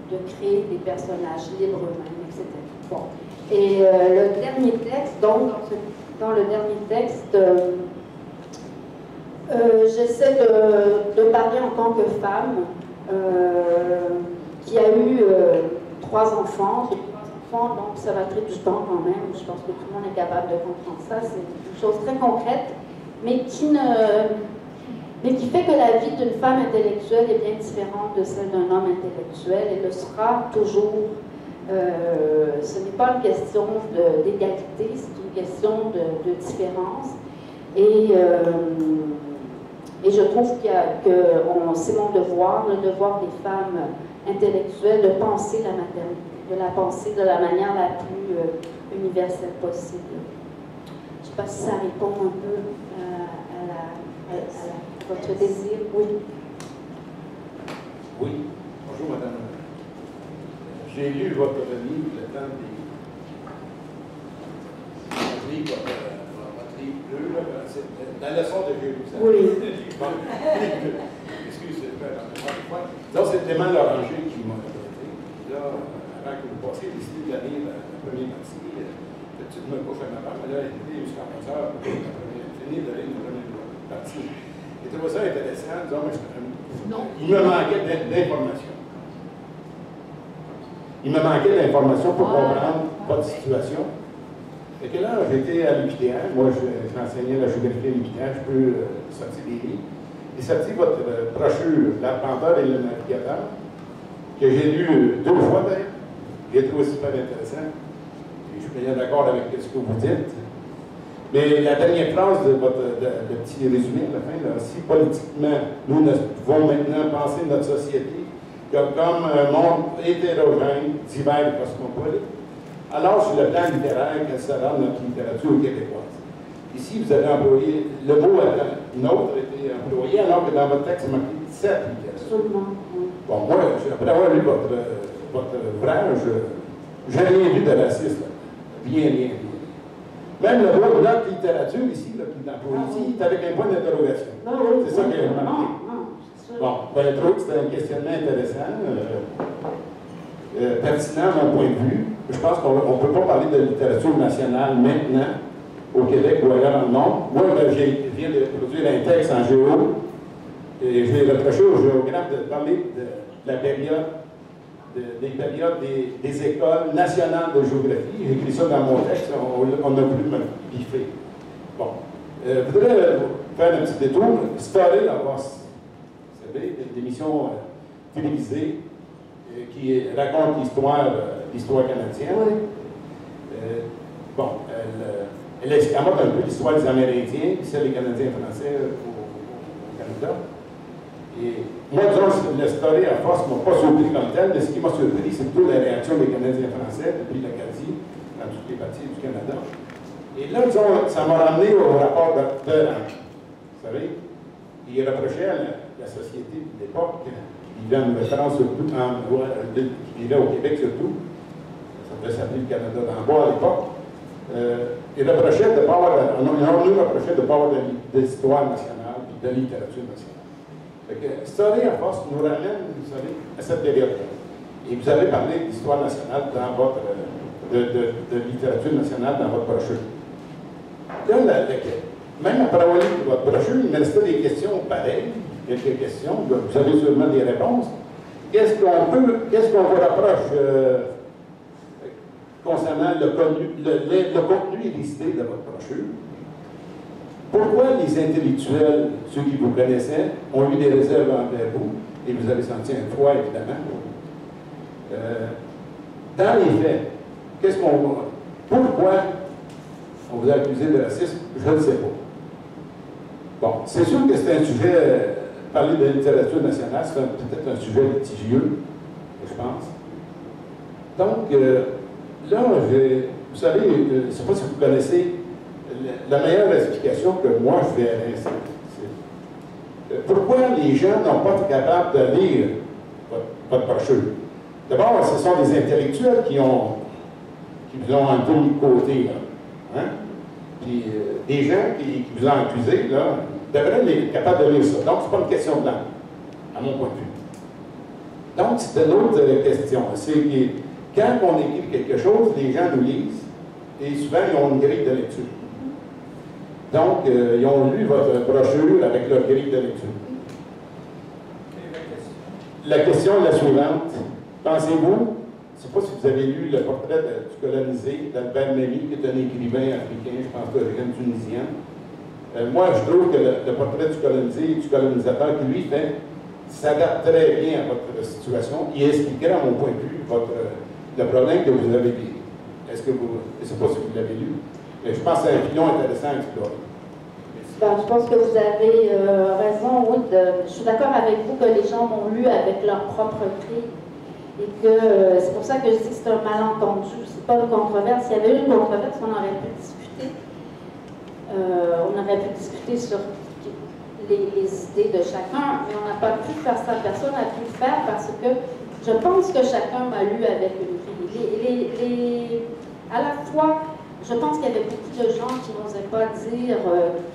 de créer des personnages libres eux-mêmes, etc. Bon. Et le dernier texte, donc, dans le dernier texte, j'essaie de parler en tant que femme qui a eu 3 enfants. J'ai 3 enfants, donc ça va pris du temps quand même. Je pense que tout le monde est capable de comprendre ça. C'est une chose très concrète, mais qui fait que la vie d'une femme intellectuelle est bien différente de celle d'un homme intellectuel et le sera toujours. Ce n'est pas une question d'égalité, c'est une question de différence. Et je trouve que c'est mon devoir, le devoir des femmes intellectuelles, de penser la maternité, de la penser de la manière la plus universelle possible. Je ne sais pas si ça répond un peu à votre désir. Oui. Oui. Bonjour, madame. J'ai lu votre livre, Le temps des... votre livre bleu, la leçon de Jérusalem. Oui. Excusez-moi, donc c'est Clément Loranger qui m'a apporté. Là, avant que vous passiez, j'ai décidé de lire la première partie. Peut-être me couche à ma femme, elle a été jusqu'à 11 heures pour finir de lire la première partie. J'ai trouvé ça intéressant, disons, il me manquait d'informations. Il me manquait d'informations pour comprendre votre situation. Et que là, j'étais à l'UQTR, moi j'enseignais la géographie à l'UQTR, je peux sortir des livres. J'ai sorti votre brochure, L'Arpenteur et le Navigateur, que j'ai lu 2 fois d'ailleurs. J'ai trouvé super intéressant. Et je suis bien d'accord avec ce que vous dites. Mais la dernière phrase de votre petit résumé à la fin, là, si politiquement nous pouvons maintenant penser notre société comme un monde hétérogène, divers et cosmopolite, alors sur le plan littéraire, quelle sera notre littérature québécoise? Ici, vous avez employé, le mot nôtre a été employé, alors que dans votre texte, c'est marqué 7 littératures. Absolument. Bon, moi, après avoir lu votre ouvrage, j'ai rien vu de raciste, là. Rien. Même le mot notre littérature ici, là, qui est employé ici, est avec un point d'interrogation. Oui. C'est ça que j'ai remarqué. Non, c'est sûr. Bon, ben, je trouve que c'est un questionnement intéressant, pertinent à mon point de vue. Je pense qu'on ne peut pas parler de littérature nationale maintenant, au Québec ou ailleurs dans le monde. Moi, ben, je viens de produire un texte en géo, et je vais reprocher aux géographes de parler de la période, des périodes des écoles nationales de géographie. J'ai écrit ça dans mon texte, on a voulu me biffer. Bon. Je voudrais faire un petit détour. Story, là, vous savez, des émissions télévisées qui racontent l'histoire canadienne. Oui. Bon, elle escamote un peu l'histoire des Amérindiens, puis celle des Canadiens français au Canada. Et moi, disons, le story à force ne m'a pas surpris comme tel, mais ce qui m'a surpris, c'est plutôt la réaction des Canadiens français depuis l'Acadie, dans toutes les parties du Canada. Et là, disons, ça m'a ramené au rapport de vous savez, il reprochait à la société de l'époque, qui vivait en France surtout, qui vivait au Québec surtout, ça devait s'appeler le Canada d'en bas à l'époque, il reprochait de ne pas avoir, de pas avoir d'histoire nationale et de littérature nationale. Story à force nous ramène, vous savez, à cette période-là. Et vous avez parlé d'histoire nationale dans votre, de littérature nationale dans votre brochure. Là, même après avoir lu votre brochure, il me restait des questions pareilles, quelques questions, vous avez sûrement des réponses. Qu'est-ce qu'on vous rapproche concernant le contenu et les idées de votre brochure? Pourquoi les intellectuels, ceux qui vous connaissaient, ont eu des réserves envers vous, et vous avez senti un froid, évidemment? Dans les faits, pourquoi on vous a accusé de racisme? Je ne sais pas. Bon, c'est sûr que c'est un sujet, parler de littérature nationale, c'est peut-être un sujet litigieux, je pense. Donc, là, vous savez, je ne sais pas si vous connaissez la meilleure explication que moi je verrais, c'est pourquoi les gens n'ont pas été capables de lire votre brochure. D'abord, ce sont des intellectuels qui vous ont un peu mis de côté, là. Hein? Puis des gens qui vous ont accusé, là, devraient être capables de lire ça. Donc, ce n'est pas une question blanche, à mon point de vue. Donc, c'est une autre question. C'est que quand on écrit quelque chose, les gens nous lisent, et souvent, ils ont une grille de lecture. Donc, ils ont lu votre brochure avec leur grille de lecture. La question est la suivante. Pensez-vous, je ne sais pas si vous avez lu le portrait du colonisé d'Albert Memmi, qui est un écrivain africain, je pense d'origine tunisienne. Moi, je trouve que le portrait du colonisé et du colonisateur qui lui fait s'adapte très bien à votre situation. Il expliquerait, à mon point de vue, le problème que vous avez vécu. Est-ce que vous, je ne sais pas si vous l'avez lu, mais je pense que c'est un filon intéressant à explorer. Ben, je pense que vous avez raison, oui. Je suis d'accord avec vous que les gens l'ont lu avec leur propre grille. Et que c'est pour ça que je dis que c'est un malentendu, c'est pas une controverse. S'il y avait eu une controverse, on aurait pu discuter. On aurait pu discuter sur les idées de chacun, mais on n'a pas pu faire ça. Personne n'a pu le faire parce que je pense que chacun m'a lu avec une grille. À la fois, je pense qu'il y avait beaucoup de gens qui n'osaient pas dire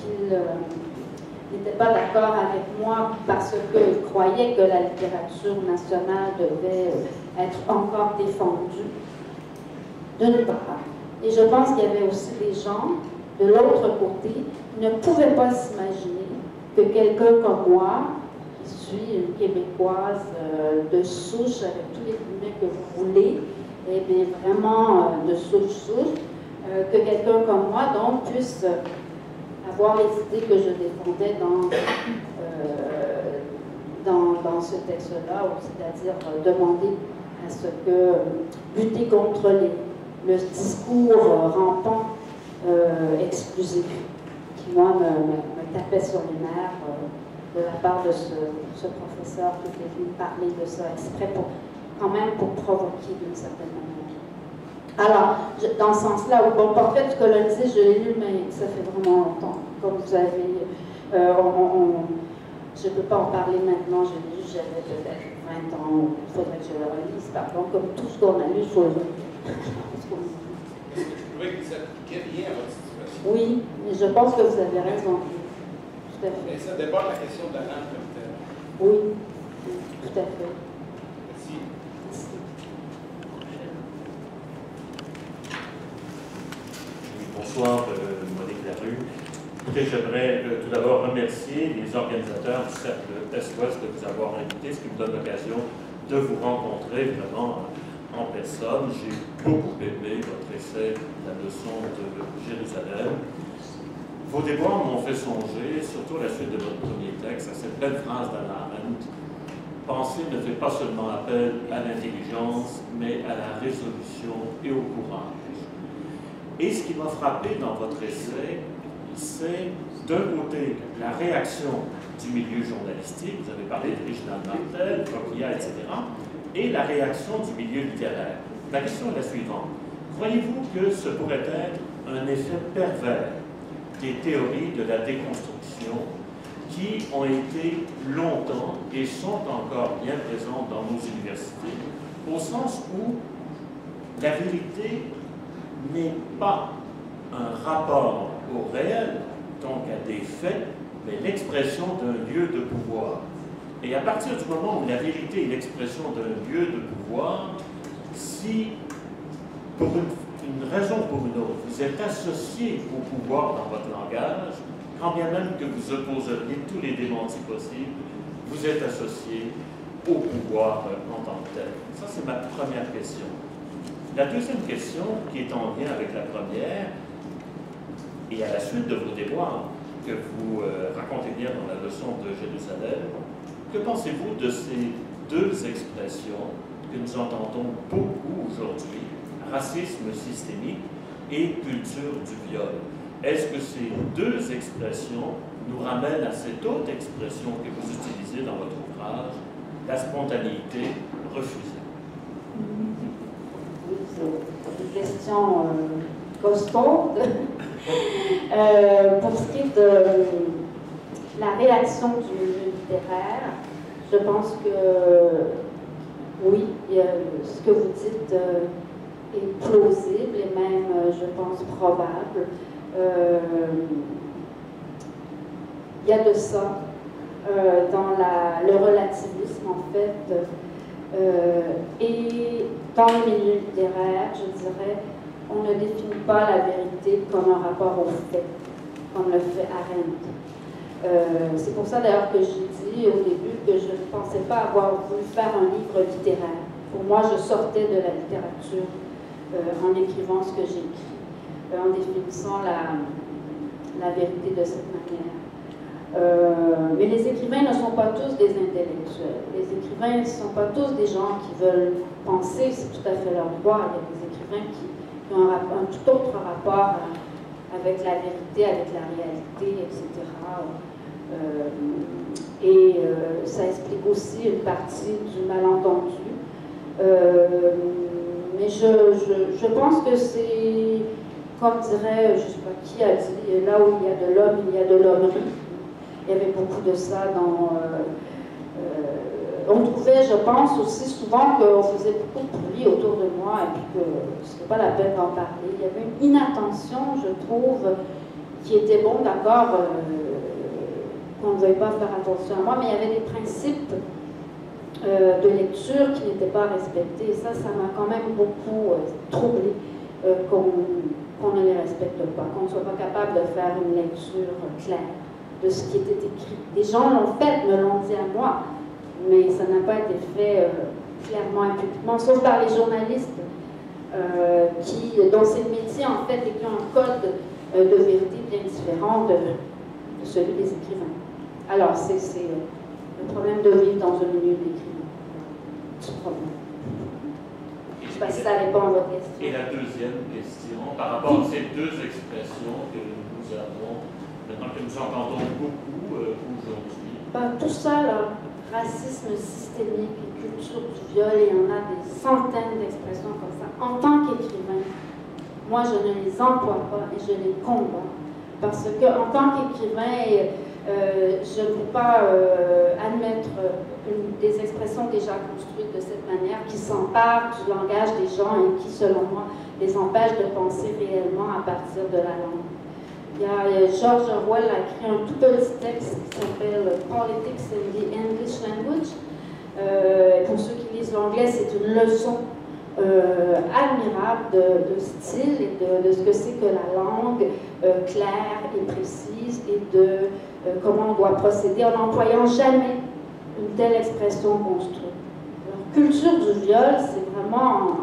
qu'ils n'étaient pas d'accord avec moi parce qu'ils croyaient que la littérature nationale devait être encore défendue, d'une part. Et je pense qu'il y avait aussi des gens, de l'autre côté, qui ne pouvaient pas s'imaginer que quelqu'un comme moi, qui suis une Québécoise de souche, avec tous les guillemets que vous voulez, et bien vraiment de souche, que quelqu'un comme moi, donc, puisse avoir les idées que je défendais dans ce texte-là, c'est-à-dire demander à ce que lutter contre le discours rampant exclusif, qui, moi, me tapait sur les nerfs de la part de ce professeur qui était venu parler de ça exprès quand même pour provoquer d'une certaine manière. Alors, dans ce sens-là, au bon portrait du colonisé, je l'ai lu, mais ça fait vraiment longtemps. Comme vous avez... je ne peux pas en parler maintenant, je l'ai lu, j'avais peut-être 20 ans, il faudrait que je le relise, pardon. Comme tout ce qu'on a lu, il faut le relire. Est-ce que vous trouvez que ça appliquait bien à votre situation? Oui, mais je pense que vous avez raison. Tout à fait. Mais ça dépend de la question de la langue comme telle. Oui, tout à fait. Merci. Merci. Bonsoir, Monique Larue. Écoutez, j'aimerais tout d'abord remercier les organisateurs du Cercle Est-Ouest de vous avoir invité, ce qui me donne l'occasion de vous rencontrer vraiment en personne. J'ai beaucoup aimé votre essai, La leçon de Jérusalem. Vos déboires m'ont fait songer, surtout à la suite de votre premier texte, à cette belle phrase d'Hannah Arendt. Penser ne fait pas seulement appel à l'intelligence, mais à la résolution et au courage. Et ce qui m'a frappé dans votre essai, c'est d'un côté la réaction du milieu journalistique, vous avez parlé de Reginald Martel, Fauquier, etc., et la réaction du milieu littéraire. La question est la suivante. Croyez-vous que ce pourrait être un effet pervers des théories de la déconstruction qui ont été longtemps et sont encore bien présentes dans nos universités, au sens où la vérité n'est pas un rapport au réel, donc à des faits, mais l'expression d'un lieu de pouvoir. Et à partir du moment où la vérité est l'expression d'un lieu de pouvoir, si, pour une raison ou pour une autre, vous êtes associé au pouvoir dans votre langage, quand bien même que vous opposeriez tous les démentis possibles, vous êtes associé au pouvoir en tant que tel. Ça, c'est ma première question. La deuxième question, qui est en lien avec la première, et à la suite de vos déboires que vous racontez bien dans la leçon de Jérusalem, que pensez-vous de ces deux expressions que nous entendons beaucoup aujourd'hui, racisme systémique et culture du viol? Est-ce que ces deux expressions nous ramènent à cette autre expression que vous utilisez dans votre ouvrage, la spontanéité refusée? Oui, c'est une question costaude. Pour ce qui est de la réaction du milieu littéraire, je pense que oui, ce que vous dites est plausible et même, je pense, probable. Il y a de ça dans le relativisme, en fait, et dans le milieu littéraire, je dirais, on ne définit pas la vérité comme un rapport au fait, comme le fait Arendt. C'est pour ça d'ailleurs que j'ai dit au début que je ne pensais pas avoir voulu faire un livre littéraire. Pour moi, je sortais de la littérature en écrivant ce que j'ai écrit, en définissant la vérité de cette manière. Mais les écrivains ne sont pas tous des intellectuels. Les écrivains ne sont pas tous des gens qui veulent penser, c'est tout à fait leur droit. Il y a des écrivains qui ont un tout autre rapport avec la vérité, avec la réalité, etc. Ça explique aussi une partie du malentendu. Mais je pense que c'est, comme dirait, je ne sais pas qui a dit, là où il y a de l'homme, il y a de l'hommerie. Il y avait beaucoup de ça dans... on trouvait, je pense, aussi souvent qu'on faisait beaucoup de bruit autour de moi et puis que ce n'était pas la peine d'en parler. Il y avait une inattention, je trouve, qui était bon, d'accord, qu'on ne devait pas faire attention à moi, mais il y avait des principes de lecture qui n'étaient pas respectés. Et ça m'a quand même beaucoup troublé qu'on ne les respecte pas, qu'on ne soit pas capable de faire une lecture claire de ce qui était écrit. Des gens l'ont fait, me l'ont dit à moi, mais ça n'a pas été fait clairement et publiquement, sauf par les journalistes dont c'est le métier en fait et qui ont un code de vérité bien différent de celui des écrivains. Alors c'est le problème de vivre dans un milieu d'écrivain. C'est le problème. Je ne sais pas si ça répond à votre question. Et la deuxième question, par rapport à ces deux expressions que nous avons, maintenant que nous entendons beaucoup aujourd'hui. Tout ça, là, racisme systémique, culture du viol, il y en a des centaines d'expressions comme ça. En tant qu'écrivain, moi, je ne les emploie pas et je les combats. Parce qu'en tant qu'écrivain, je ne peux pas admettre des expressions déjà construites de cette manière qui s'emparent du langage des gens et qui, selon moi, les empêchent de penser réellement à partir de la langue. Il y a George Orwell a écrit un tout petit texte qui s'appelle Politics in the English Language. Pour ceux qui lisent l'anglais, c'est une leçon admirable de style et de ce que c'est que la langue claire et précise et de comment on doit procéder en n'employant jamais une telle expression construite. Alors, culture du viol, c'est vraiment,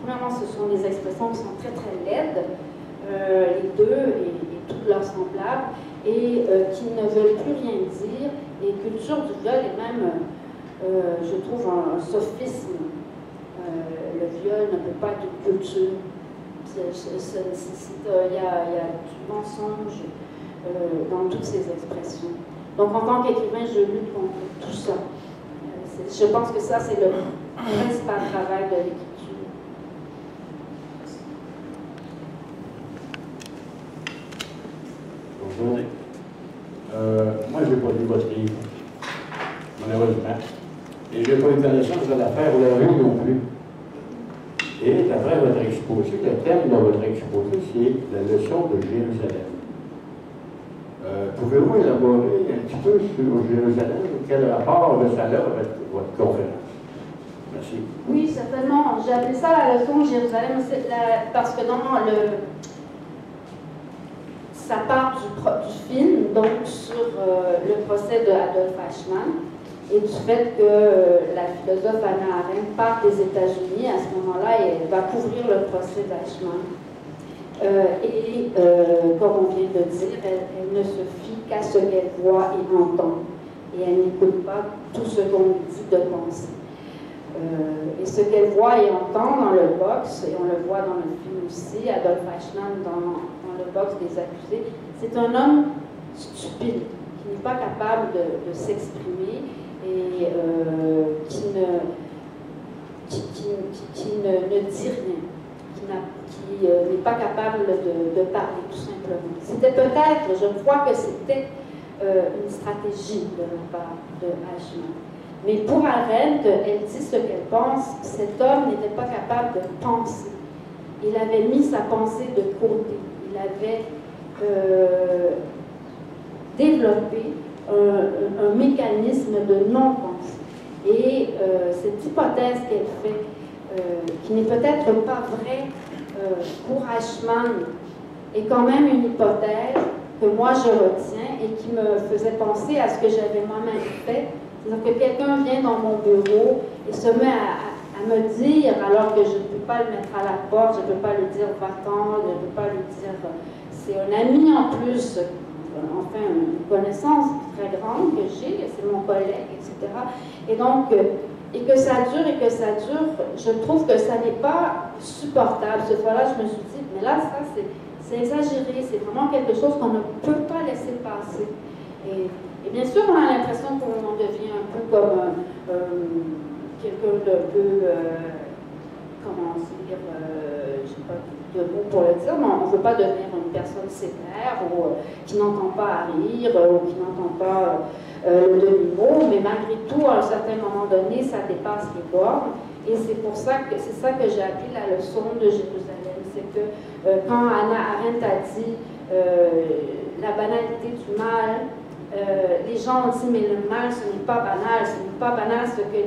premièrement, ce sont des expressions qui sont très très laides, les deux et toutes leurs semblables, et qui ne veulent plus rien dire. Et culture du viol est même, je trouve, un sophisme. Le viol ne peut pas être une culture. Il y a du mensonge dans toutes ces expressions. Donc, en tant qu'écrivain, je lutte contre tout ça. Je pense que ça, c'est le principal travail de l'écriture. Bonjour. Moi, je n'ai pas lu votre livre, malheureusement. Et je n'ai pas eu connaissance de l'affaire La Rue non plus. Et d'après votre exposé, le thème de votre exposé, c'est la leçon de Jérusalem. Pouvez-vous élaborer un petit peu sur Jérusalem? Quel rapport ça a avec votre conférence? Merci. Oui, certainement. J'ai appelé ça la leçon de Jérusalem parce que dans ça part du film, donc sur le procès de Adolf Eichmann et du fait que la philosophe Hannah Arendt part des États-Unis à ce moment-là et elle va couvrir le procès d'Eichmann. Comme on vient de dire, elle ne se fie qu'à ce qu'elle voit et entend. Et elle n'écoute pas tout ce qu'on lui dit de penser. Et ce qu'elle voit et entend dans le box, et on le voit dans le film aussi, Adolf Eichmann dans le box des accusés, c'est un homme stupide, qui n'est pas capable de s'exprimer et qui ne dit rien. Qui n'est pas capable de parler, tout simplement. C'était peut-être, je crois que c'était une stratégie de la part de Eichmann. Mais pour Arendt, elle dit ce qu'elle pense, cet homme n'était pas capable de penser. Il avait mis sa pensée de côté. Il avait développé un mécanisme de non-pensée. Et cette hypothèse qu'elle fait, qui n'est peut-être pas vraie pour Eichmann, est quand même une hypothèse que moi je retiens et qui me faisait penser à ce que j'avais moi-même fait. C'est-à-dire que quelqu'un vient dans mon bureau et se met à me dire, alors que je ne peux pas le mettre à la porte, je ne peux pas lui dire va-t'en, je ne peux pas lui dire c'est un ami en plus, enfin une connaissance très grande que j'ai, c'est mon collègue, etc. Et donc, et que ça dure, je trouve que ça n'est pas supportable. Cette fois-là, je me suis dit, mais là, ça, c'est exagéré, c'est vraiment quelque chose qu'on ne peut pas laisser passer. Et bien sûr, on a l'impression qu'on devient un peu comme quelqu'un de peu, comment dire, je ne sais pas de mots pour le dire, mais on ne veut pas devenir une personne sévère ou qui n'entend pas à rire ou qui n'entend pas le demi-mot, mais malgré tout, à un certain moment donné, ça dépasse les bornes. Et c'est pour ça que c'est ça que j'ai appelé la leçon de Jérusalem. C'est que quand Hannah Arendt a dit la banalité du mal, les gens ont dit mais le mal ce n'est pas banal, ce n'est pas banal ce que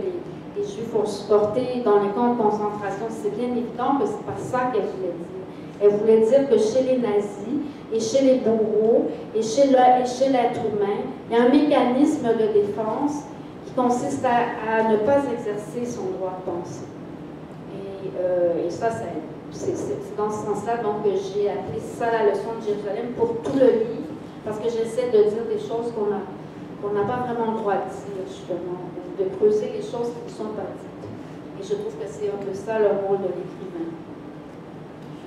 les Juifs ont supporté dans les camps de concentration. C'est bien évident que c'est pas ça qu'elle voulait dire. Elle voulait dire que chez les nazis et chez les bourreaux et chez l'être humain, il y a un mécanisme de défense qui consiste à ne pas exercer son droit de penser. Et ça, c'est dans ce sens-là donc, que j'ai appelé ça la leçon de Jérusalem pour tout le livre, parce que j'essaie de dire des choses qu'on n'a pas vraiment le droit de dire, justement, de creuser les choses qui ne sont pas dites. Et je trouve que c'est un peu ça le rôle de l'écrivain.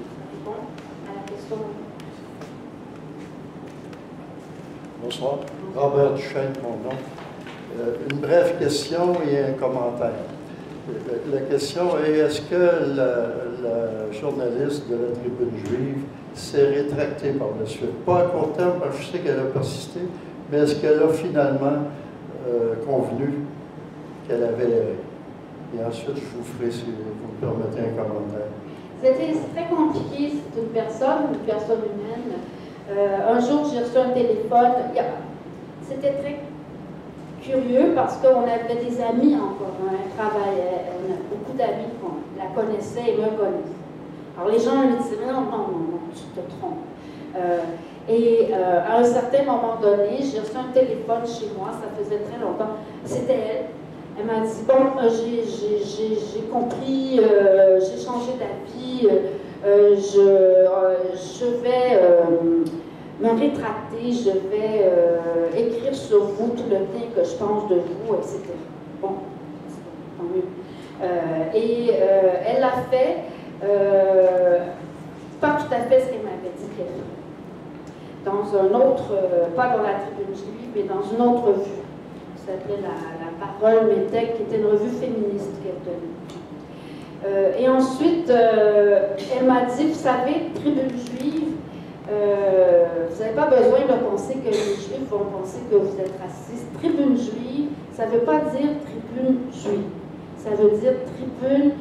Ça répond à la question. Bonsoir. Robert Duchesne, mon nom. Une brève question et un commentaire. La question est, est-ce que la journaliste de la Tribune juive s'est rétractée par la suite? Pas à court terme, parce que je sais qu'elle a persisté, mais est-ce qu'elle a finalement convenu qu'elle avait erré? Et ensuite, je vous ferai, si vous me permettez, un commentaire. C'est très compliqué, c'est une personne humaine. Un jour, j'ai reçu un téléphone. C'était très curieux parce qu'on avait des amis en commun, on a beaucoup d'amis qui la connaissaient et me connaissaient. Alors les gens lui disaient non, tu te trompes. À un certain moment donné, j'ai reçu un téléphone chez moi, ça faisait très longtemps. C'était elle. Elle m'a dit bon, j'ai compris, j'ai changé d'avis, je vais me rétracter, je vais écrire sur vous tout le bien que je pense de vous, etc. Bon, tant mieux. Elle l'a fait, pas tout à fait ce qu'elle m'avait dit qu'elle ferait. Dans un autre, pas dans la Tribune juive, mais dans une autre revue, qui s'appelait la Parole Métèque, qui était une revue féministe qu'elle tenait. Et ensuite, elle m'a dit, vous savez, Tribune juive, vous n'avez pas besoin de penser que les Juifs vont penser que vous êtes raciste. Tribune juive, ça ne veut pas dire tribune juive. Ça veut dire tribune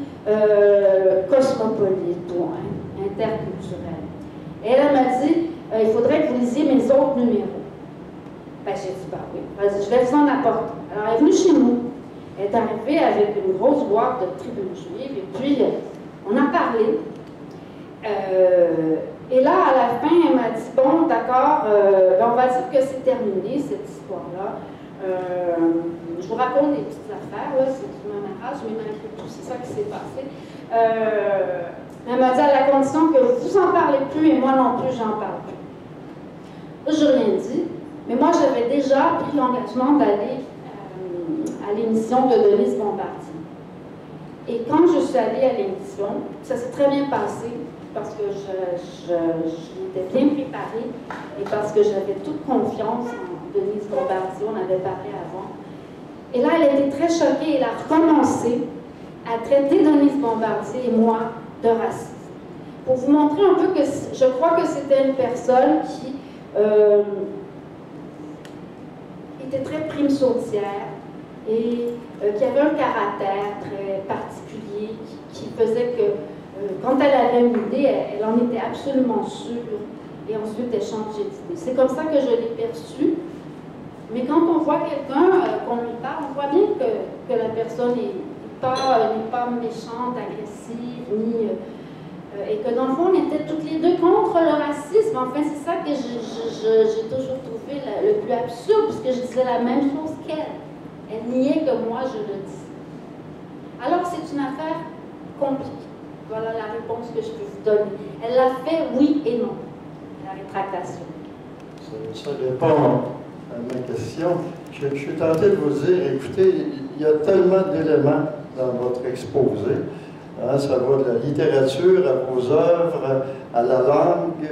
cosmopolite ou interculturelle. Et elle m'a dit, il faudrait que vous lisiez mes autres numéros. Ben, j'ai dit, bah oui, vas-y, je vais vous en apporter. Alors, elle est venue chez nous. Elle est arrivée avec une grosse boîte de Tribune juive, et puis on a parlé. Et là, à la fin, elle m'a dit, bon, d'accord, on va dire que c'est terminé, cette histoire-là. Je vous raconte des petites affaires, là, c'est du mamarrage, mais malgré tout, c'est ça qui s'est passé. Elle m'a dit à la condition que vous en parlez plus et moi non plus, j'en parle plus. Je n'ai rien dit, mais moi, j'avais déjà pris l'engagement d'aller à l'émission de Denise Bombardier. Et quand je suis allée à l'émission, ça s'est très bien passé, parce que j'étais bien préparée et parce que j'avais toute confiance en Denise Bombardier, on avait parlé avant. Et là, elle était très choquée, elle a recommencé à traiter Denise Bombardier et moi de racisme. Pour vous montrer un peu que je crois que c'était une personne qui était très prime sautière et qui avait un caractère très particulier qui faisait que quand elle avait une idée, elle en était absolument sûre et ensuite elle changeait d'idée. C'est comme ça que je l'ai perçue. Mais quand on voit quelqu'un, qu'on lui parle, on voit bien que la personne n'est pas méchante, agressive, ni, et que dans le fond, on était toutes les deux contre le racisme. Enfin, c'est ça que j'ai toujours trouvé le plus absurde, puisque je disais la même chose qu'elle. Elle niait que moi, je le disais. Alors, c'est une affaire compliquée. Voilà la réponse que je peux vous donner. Elle l'a fait oui et non, la rétractation. Ça répond à ma question. Je suis tenté de vous dire, écoutez, il y a tellement d'éléments dans votre exposé. Hein, ça va de la littérature à vos œuvres, à la langue,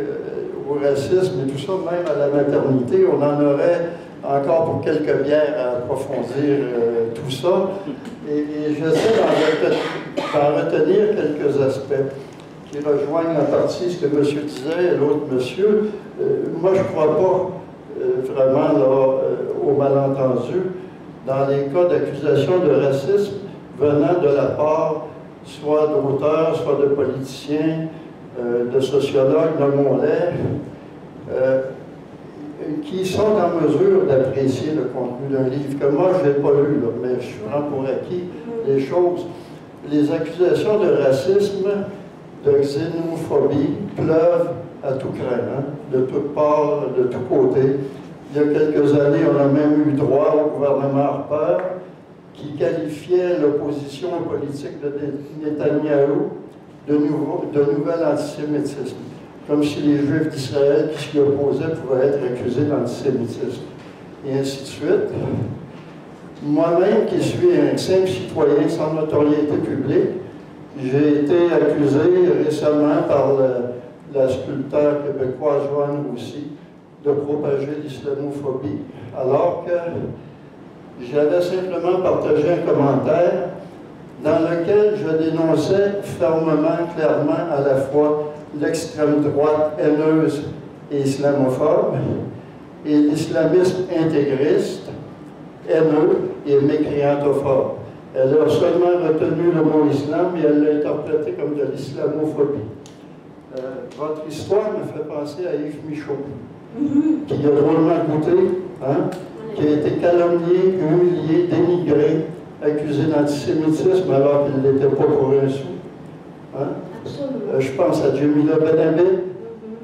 au racisme et tout ça, même à la maternité. On en aurait encore pour quelques bières à approfondir tout ça. Et j'essaie d'en retenir quelques aspects qui rejoignent en partie ce que monsieur disait et l'autre monsieur. Moi, je ne crois pas vraiment là, au malentendu dans les cas d'accusation de racisme venant de la part soit d'auteurs, soit de politiciens, de sociologues, nommons-les, qui sont en mesure d'apprécier le contenu d'un livre que moi, je n'ai pas lu, là, mais je prends pour acquis les choses. Les accusations de racisme, de xénophobie pleuvent à tout crin, hein, de toutes parts, de tous côtés. Il y a quelques années, on a même eu droit au gouvernement Harper qui qualifiait l'opposition politique de Netanyahou de nouvel antisémitisme, comme si les Juifs d'Israël qui s'y opposaient pouvaient être accusés d'antisémitisme, et ainsi de suite. Moi-même, qui suis un simple citoyen sans notoriété publique, j'ai été accusé récemment par la sculpteur québécoise Joanne Roussy de propager l'islamophobie, alors que j'avais simplement partagé un commentaire dans lequel je dénonçais fermement, clairement, à la fois l'extrême droite haineuse et islamophobe et l'islamisme intégriste, haineux et mécréantophobe. Elle a seulement retenu le mot islam et elle l'a interprété comme de l'islamophobie. Votre histoire me fait penser à Yves Michaud, qui a drôlement goûté, hein, qui a été calomnié, humilié, dénigré, accusé d'antisémitisme alors qu'il ne l'était pas pour un sou. Hein? Je pense à Jamila Benhabib,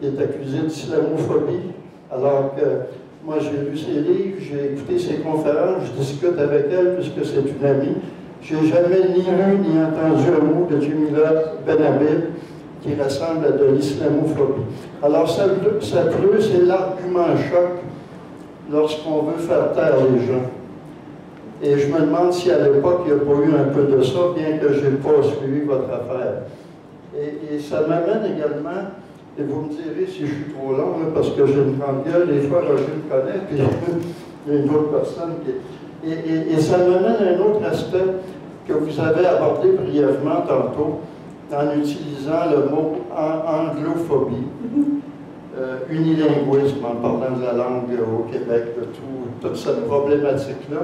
qui est accusée d'islamophobie, alors que moi j'ai lu ses livres, j'ai écouté ses conférences, je discute avec elle puisque c'est une amie. Je n'ai jamais ni lu ni entendu un mot de Jamila Benhabib qui ressemble à de l'islamophobie. Alors ça peut, c'est l'argument choc lorsqu'on veut faire taire les gens. Et je me demande si à l'époque il n'y a pas eu un peu de ça, bien que je n'ai pas suivi votre affaire. Et ça m'amène également, et vous me direz si je suis trop long, là, parce que j'ai une grande gueule, des fois Roger me connaît, puis il y a une autre personne qui... Et ça m'amène à un autre aspect que vous avez abordé brièvement tantôt, en utilisant le mot anglophobie, unilinguisme, en parlant de la langue au Québec, de toute cette problématique-là.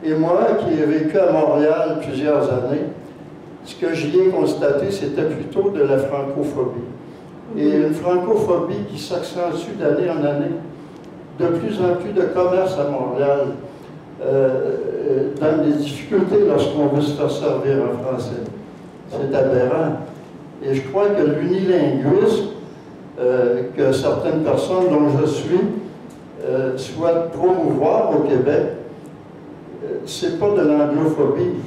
Et moi, qui ai vécu à Montréal plusieurs années, ce que j'y ai constaté, c'était plutôt de la francophobie. Et une francophobie qui s'accentue d'année en année. De plus en plus de commerce à Montréal, dans des difficultés lorsqu'on veut se faire servir en français. C'est aberrant. Et je crois que l'unilinguisme que certaines personnes dont je suis souhaitent promouvoir au Québec, c'est pas de l'anglophobie.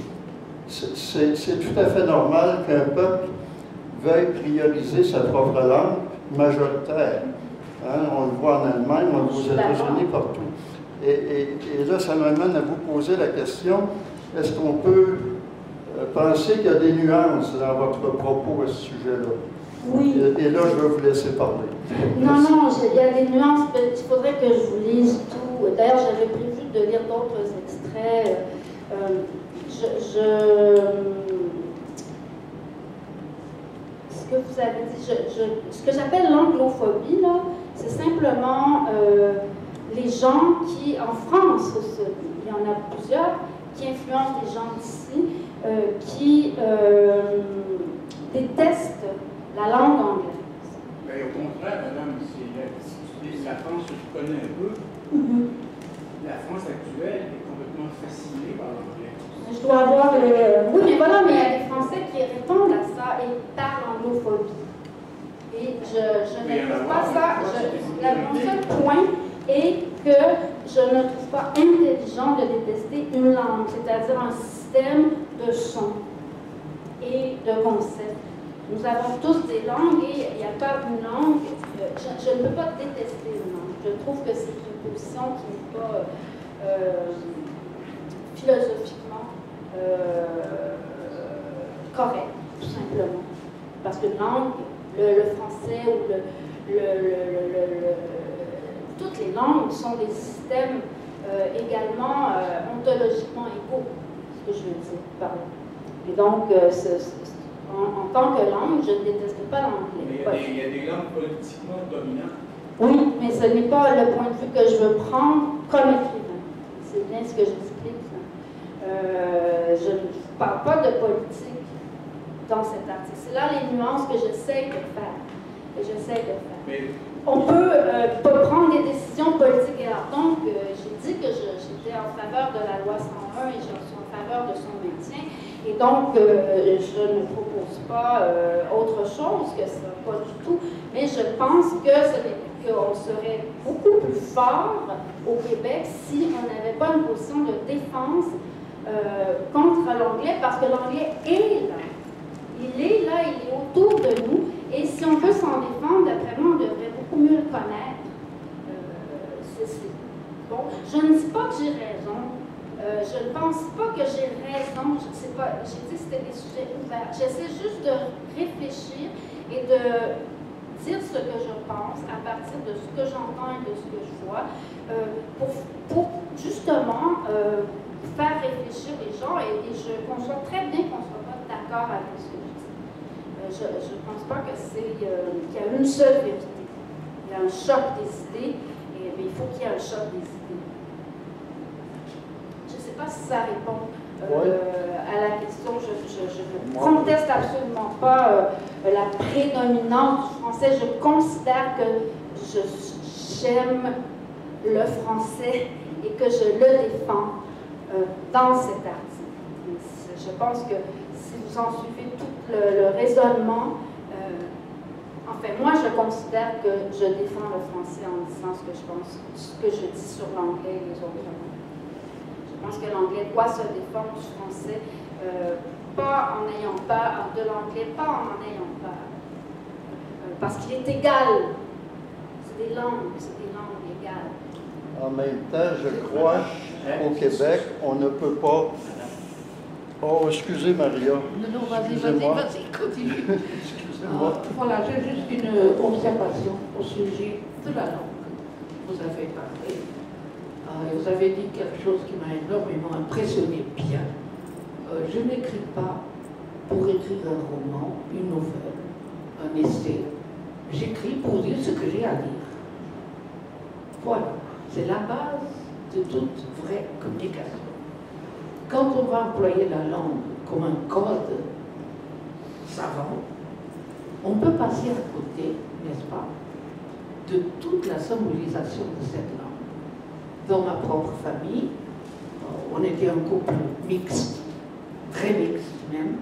C'est tout à fait normal qu'un peuple veuille prioriser sa propre langue majoritaire. Hein? On le voit en Allemagne, on le voit aux États-Unis, partout. Et là, ça m'amène à vous poser la question, est-ce qu'on peut penser qu'il y a des nuances dans votre propos à ce sujet-là? Oui. Et là, je vais vous laisser parler. Non, non, il y a des nuances, il faudrait que je vous lise tout. D'ailleurs, j'avais prévu de lire d'autres extraits. Ce que vous avez dit, ce que j'appelle l'anglophobie, là, c'est simplement les gens qui, en France, il y en a plusieurs, qui influencent les gens d'ici, qui détestent la langue anglaise. Mais au contraire, madame, si la France, je connais un peu, la France actuelle est complètement fascinée par l'anglais. Je dois avoir oui, mais voilà, mais il y a des Français qui répondent à ça et parlent anglophobie. Et je ne trouve pas ça. Mon seul point est que je ne trouve pas intelligent de détester une langue, c'est-à-dire un système de sons et de concepts. Nous avons tous des langues et il n'y a pas une langue. Je ne peux pas détester une langue. Je trouve que c'est une position qui n'est pas philosophiquement correcte, tout simplement. Parce que langue, le français ou toutes les langues sont des systèmes également ontologiquement égaux, ce que je veux dire par là. Et donc, en tant que langue, je ne déteste pas l'anglais. Mais il y a des langues politiquement dominantes. Oui, mais ce n'est pas le point de vue que je veux prendre comme écrivain. C'est bien ce que j'explique. Je ne parle pas de politique dans cet article. C'est là les nuances que j'essaie de faire. Mais on peut pas prendre des décisions politiques. Et alors donc, j'ai dit que j'étais en faveur de la loi 101 et je suis en faveur de son maintien. Et donc, je ne propose pas autre chose que ça, pas du tout. Mais je pense qu'on serait beaucoup plus fort au Québec si on n'avait pas une position de défense contre l'anglais, parce que l'anglais est là. Il est là, il est autour de nous. Et si on veut s'en défendre, d'après moi, on devrait beaucoup mieux le connaître. Bon, je ne dis pas que j'ai raison. Je ne pense pas que j'ai raison. Je ne sais pas. J'ai dit que c'était des sujets ouverts. J'essaie juste de réfléchir et de dire ce que je pense à partir de ce que j'entends et de ce que je vois pour justement faire réfléchir les gens. Et je conçois très bien qu'on ne soit pas d'accord avec ce que je dis. Je ne pense pas qu'il y a une seule vérité. Il y a un choc des idées, mais il faut qu'il y ait un choc des idées. Je ne sais pas si ça répond. à la question. Je ne conteste absolument pas la prédominance du français. Je considère que j'aime le français et que je le défends dans cet article. Je pense que si vous en suivez tout le raisonnement, enfin, moi, je considère que je défends le français en disant ce que je pense, ce que je dis sur l'anglais et les autres langues. Je pense que l'anglais doit se défendre du français, pas en ayant peur de l'anglais, pas en ayant peur, parce qu'il est égal. C'est des langues égales. En même temps, je crois qu'au Québec, on ne peut pas... Oh, excusez Maria. Non, vas-y, continue. Excusez-moi. Voilà, j'ai juste une observation au sujet de la langue. Vous avez parlé, et vous avez dit quelque chose qui m'a énormément impressionné bien. Je n'écris pas pour écrire un roman, une nouvelle, un essai. J'écris pour dire ce que j'ai à dire. Voilà, c'est la base de toute vraie communication. Quand on va employer la langue comme un code savant, on peut passer à côté, n'est-ce pas, de toute la symbolisation de cette langue. Dans ma propre famille, on était un couple mixte, très mixte même,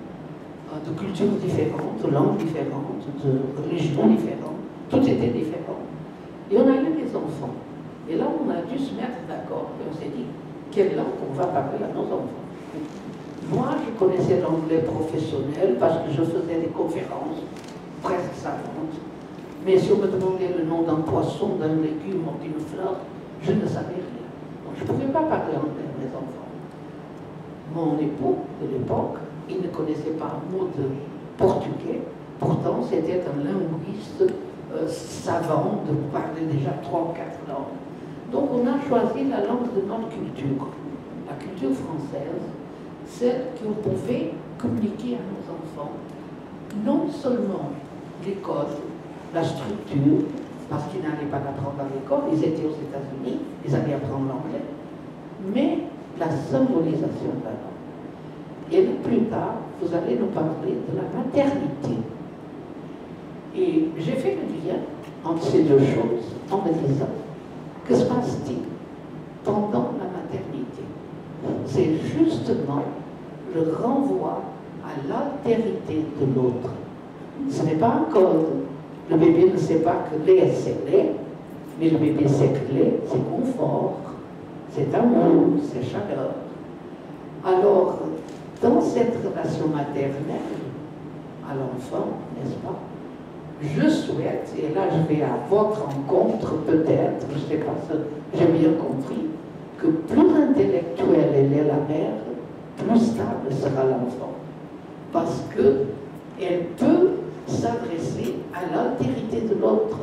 de cultures différentes, de langues différentes, de religions différentes, tout était différent. Et on a eu des enfants. Et là, on a dû se mettre d'accord et on s'est dit, quelle langue on va parler à nos enfants? Moi, je connaissais l'anglais professionnel parce que je faisais des conférences presque savantes. Mais si on me demandait le nom d'un poisson, d'un légume ou d'une fleur, je ne savais rien. Donc, je ne pouvais pas parler anglais à mes enfants. Mon époux de l'époque, il ne connaissait pas un mot de portugais. Pourtant, c'était un linguiste savant de parler déjà 3 ou 4 langues. Donc, on a choisi la langue de notre culture, la culture française, celle qu'on pouvait communiquer à nos enfants. Non seulement l'école, la structure, parce qu'ils n'allaient pas l'apprendre à l'école, ils étaient aux États-Unis, ils allaient apprendre l'anglais, mais la symbolisation de la langue. Et plus tard, vous allez nous parler de la maternité. Et j'ai fait le lien entre ces deux choses en me disant, que se passe-t-il pendant la maternité? C'est justement le renvoi à l'altérité de l'autre. Ce n'est pas un code. Le bébé ne sait pas que lait, c'est lait, mais le bébé sait que lait, c'est confort, c'est amour, c'est chaleur. Alors, dans cette relation maternelle à l'enfant, n'est-ce pas, je souhaite, et là je vais à votre rencontre peut-être, je ne sais pas si j'ai bien compris, que plus intellectuelle elle est la mère, plus stable sera l'enfant. Parce qu'elle peut s'adresser à l'altérité de l'autre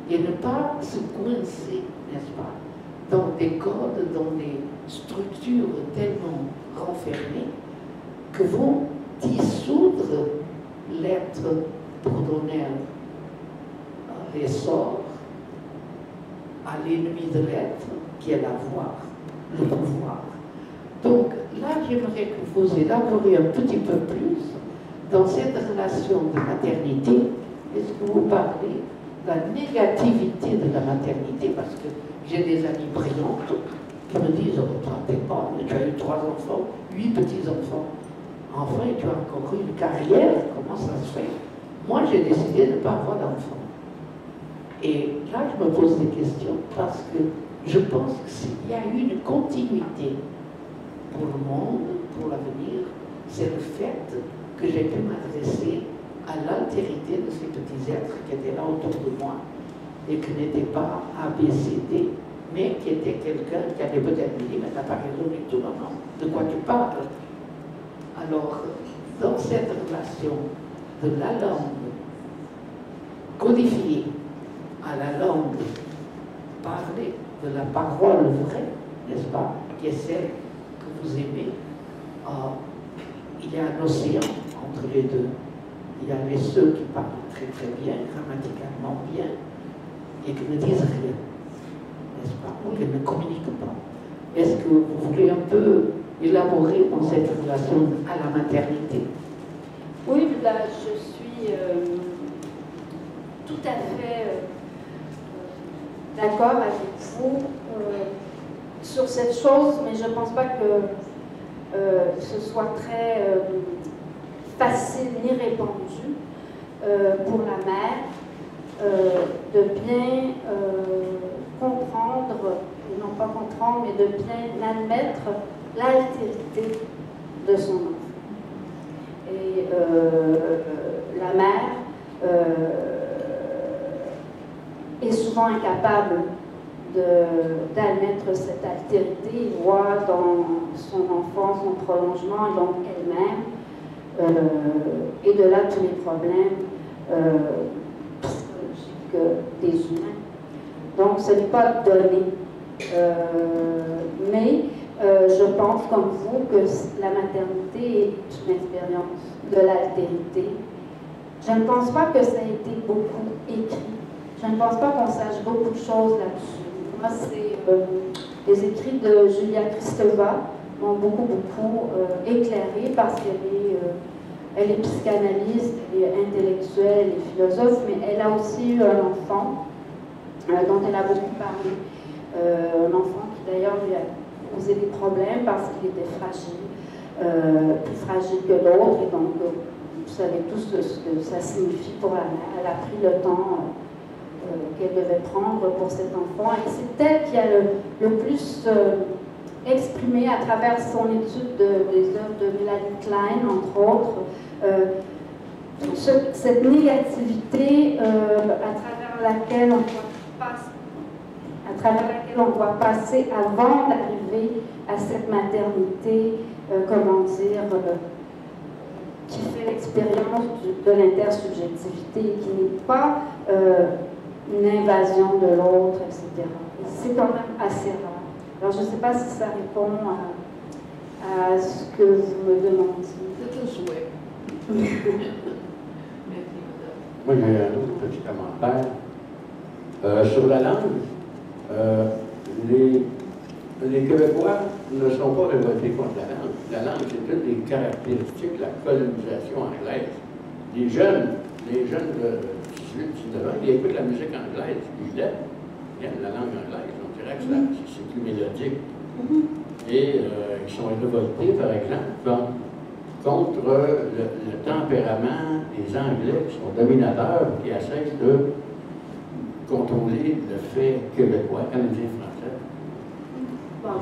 et ne pas se coincer, n'est-ce pas, dans des codes, dans des structures tellement renfermées que vont dissoudre l'être pour donner un essor à l'ennemi de l'être, qui est l'avoir, le pouvoir. Donc là, j'aimerais que vous élaboriez un petit peu plus dans cette relation de maternité. Est-ce que vous parlez de la négativité de la maternité? Parce que j'ai des amis brillantes qui me disent, oh, toi, t'es pas, mais tu as eu 3 enfants, 8 petits-enfants. Enfin, tu as encore eu une carrière, comment ça se fait? Moi, j'ai décidé de ne pas avoir d'enfants. Et là, je me pose des questions parce que je pense qu'il y a eu une continuité pour le monde, pour l'avenir. C'est le fait que j'ai pu m'adresser à l'altérité de ces petits êtres qui étaient là autour de moi et qui n'étaient pas ABCD, mais qui était quelqu'un qui avait peut-être dit, mais t'as pas raison du tout, non, de quoi tu parles? Alors, dans cette relation de la langue codifiée à la langue parlée, de la parole vraie, n'est-ce pas, qui est celle que vous aimez, il y a un océan entre les deux. Il y a ceux qui parlent très très bien, grammaticalement bien, et qui ne disent rien, n'est-ce pas, ou qui ne communiquent pas. Est-ce que vous voulez un peu élaborer dans cette relation à la maternité. Oui, là, je suis tout à fait d'accord avec vous sur cette chose, mais je ne pense pas que ce soit très facile ni répandu pour la mère de bien comprendre, et non pas comprendre, mais de bien admettre l'altérité de son enfant. Et la mère est souvent incapable d'admettre cette altérité. Il voit dans son enfant son prolongement et donc elle-même, et de là tous les problèmes psychologiques des humains. Donc ce n'est pas donné. Mais je pense comme vous que la maternité est une expérience de l'altérité. Je ne pense pas que ça ait été beaucoup écrit. Je ne pense pas qu'on sache beaucoup de choses là-dessus. Moi, c'est les écrits de Julia Kristeva m'ont beaucoup éclairé parce qu'elle est psychanalyste, elle est intellectuelle, elle est philosophe, mais elle a aussi eu un enfant dont elle a beaucoup parlé. Un enfant qui d'ailleurs lui a posé des problèmes parce qu'il était fragile, plus fragile que l'autre, et donc vous savez tous ce que ça signifie pour la mère. Elle a pris le temps qu'elle devait prendre pour cet enfant, et c'est elle qui a le plus exprimé à travers son étude des œuvres de Melanie Klein, entre autres, toute cette négativité à travers laquelle on doit passer avant d'arriver à cette maternité, comment dire, qui fait l'expérience de l'intersubjectivité, qui n'est pas une invasion de l'autre, etc. Et c'est quand même assez rare. Alors je ne sais pas si ça répond à ce que vous me demandiez. C'est un souhait. Moi, j'ai un autre petit commentaire. Sur la langue, les Québécois ne sont pas révoltés contre la langue. La langue, c'est une des caractéristiques de la colonisation anglaise. Les jeunes de 18-19 ans, ils écoutent la musique anglaise, ils aiment la langue anglaise. On dirait que c'est plus mélodique. Et ils sont révoltés, par exemple, contre le tempérament des Anglais, qui sont dominateurs, qui essaient de contrôler le fait québécois, canadien-français.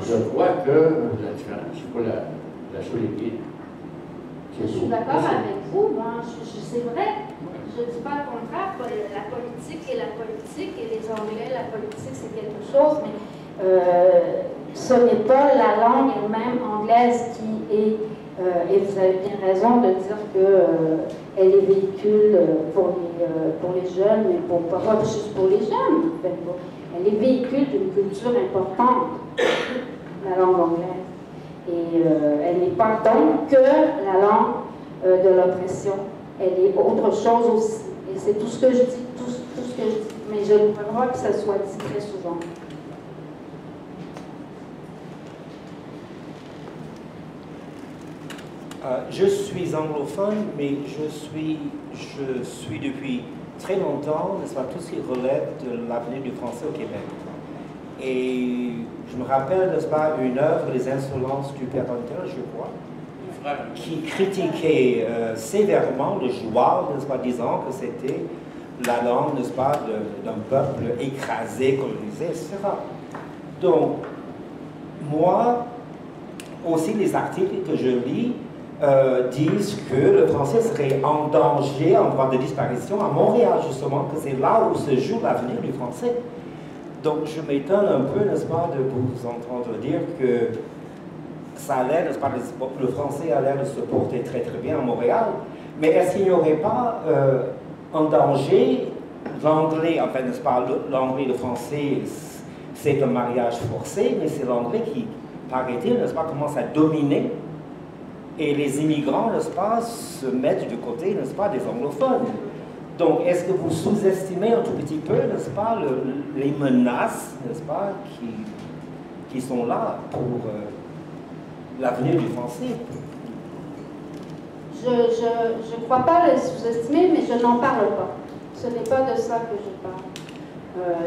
Je crois que la différence, c'est pas la souligner. Je suis d'accord avec vous, moi, c'est vrai. Je ne dis pas le contraire, la politique est la politique, et les Anglais, la politique, c'est quelque chose, mais ce n'est pas la langue elle-même anglaise qui est, et vous avez bien raison de dire qu'elle est véhicule pour les jeunes, mais pas juste pour les jeunes, en fait. Elle est véhicule d'une culture importante, la langue anglaise. Et elle n'est pas donc que la langue de l'oppression. Elle est autre chose aussi. Et c'est tout ce que je dis, tout ce que je dis. Mais je ne crois pas que ça soit dit très souvent. Je suis anglophone, mais je suis depuis très longtemps, n'est-ce pas, tout ce qui relève de l'avenir du français au Québec. Et je me rappelle, n'est-ce pas, une œuvre, Les Insolences du Père Hunter, je crois, qui critiquait sévèrement le joual, n'est-ce pas, disant que c'était la langue, n'est-ce pas, d'un peuple écrasé, colonisé, etc. Donc, moi, aussi les articles que je lis disent que le français serait en danger, en voie de disparition à Montréal, justement, que c'est là où se joue l'avenir du français. Donc, je m'étonne un peu, n'est-ce pas, de vous entendre dire que ça a l'air, n'est-ce pas, le français a l'air de se porter très très bien à Montréal, mais est-ce qu'il n'y aurait pas en danger l'anglais, enfin, n'est-ce pas, l'anglais et le français, c'est un mariage forcé, mais c'est l'anglais qui, paraît-il, n'est-ce pas, commence à dominer, et les immigrants, n'est-ce pas, se mettent du côté, n'est-ce pas, des anglophones. Donc, est-ce que vous sous-estimez un tout petit peu, n'est-ce pas, les menaces, n'est-ce pas, qui sont là pour l'avenir du français. Je ne crois pas le sous-estimer, mais je n'en parle pas. Ce n'est pas de ça que je parle.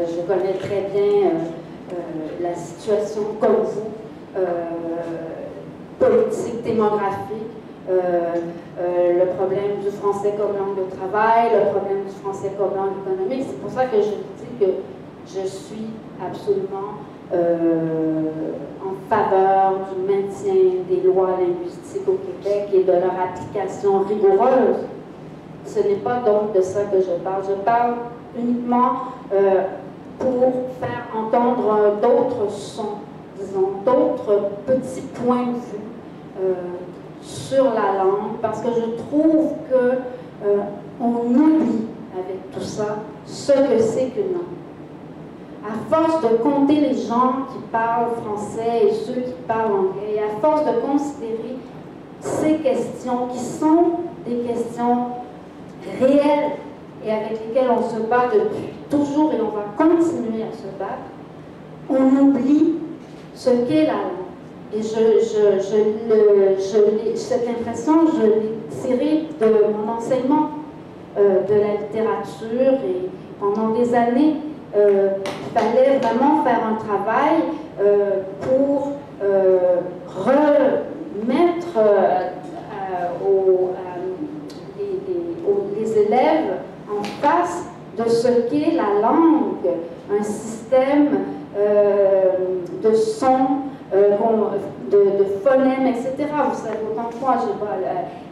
Je connais très bien la situation, comme vous, politique, démographique, le problème du français comme langue de travail, le problème du français comme langue économique. C'est pour ça que je dis que je suis absolument en faveur du maintien des lois linguistiques au Québec et de leur application rigoureuse. Ce n'est pas donc de ça que je parle. Je parle uniquement pour faire entendre d'autres sons, disons, d'autres petits points de vue sur la langue, parce que je trouve que on oublie avec tout ça ce que c'est qu'une langue. À force de compter les gens qui parlent français et ceux qui parlent anglais, et à force de considérer ces questions qui sont des questions réelles et avec lesquelles on se bat depuis toujours et on va continuer à se battre, on oublie ce qu'est la langue. Et cette impression, je l'ai tirée de mon enseignement de la littérature et pendant des années, il fallait vraiment faire un travail pour remettre les élèves en face de ce qu'est la langue, un système de sons, de phonèmes, etc. Vous savez autant que moi,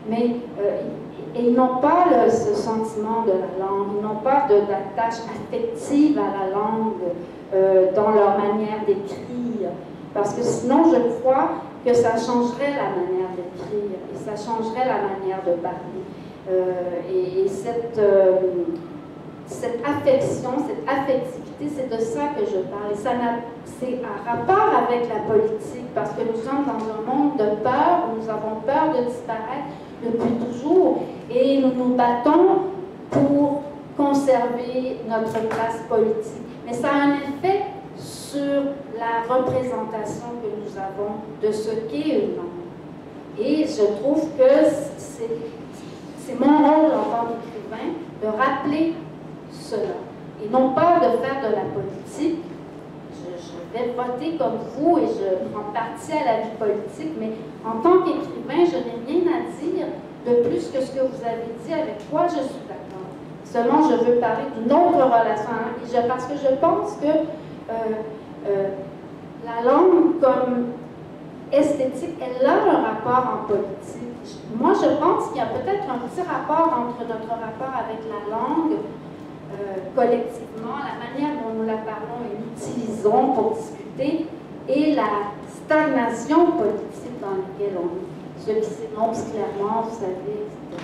mais ils n'ont pas ce sentiment de la langue, ils n'ont pas d'attache affective à la langue dans leur manière d'écrire. Parce que sinon, je crois que ça changerait la manière d'écrire et ça changerait la manière de parler. Et cette affection, cette affectivité, c'est de ça que je parle. Et c'est un rapport avec la politique, parce que nous sommes dans un monde de peur, où nous avons peur de disparaître depuis toujours, et nous nous battons pour conserver notre place politique. Mais ça a un effet sur la représentation que nous avons de ce qu'est une langue. Et je trouve que c'est mon rôle en tant qu'écrivain de rappeler cela. Et non pas de faire de la politique. Je vais voter comme vous et je prends partie à la vie politique, mais en tant qu'écrivain, je n'ai rien à dire de plus que ce que vous avez dit, avec quoi je suis d'accord. Seulement, je veux parler d'une autre relation à la langue, parce que je pense que la langue comme esthétique, elle a un rapport en politique. Moi, je pense qu'il y a peut-être un petit rapport entre notre rapport avec la langue collectivement, la manière dont nous la parlons et l'utilisons pour discuter, et la stagnation politique dans laquelle on est. Ceux qui s'énoncent clairement, vous savez, etc.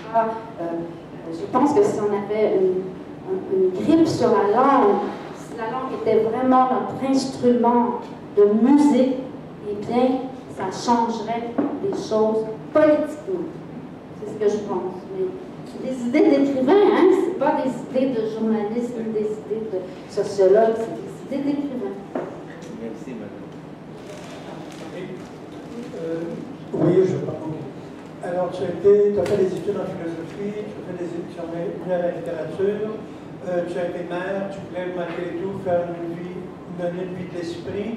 Je pense que si on avait une grippe sur la langue, si la langue était vraiment notre instrument de musique, eh bien, ça changerait des choses politiquement. C'est ce que je pense. Mais des idées d'écrivain, hein, c'est pas des idées de journalistes, ni des idées de sociologues, c'est des idées d'écrivain. Merci, madame. Oui, je parle. Alors, tu as fait des études en philosophie, tu as fait des études en la littérature, tu as été mère, tu voulais malgré tout faire donner une vie de l'esprit.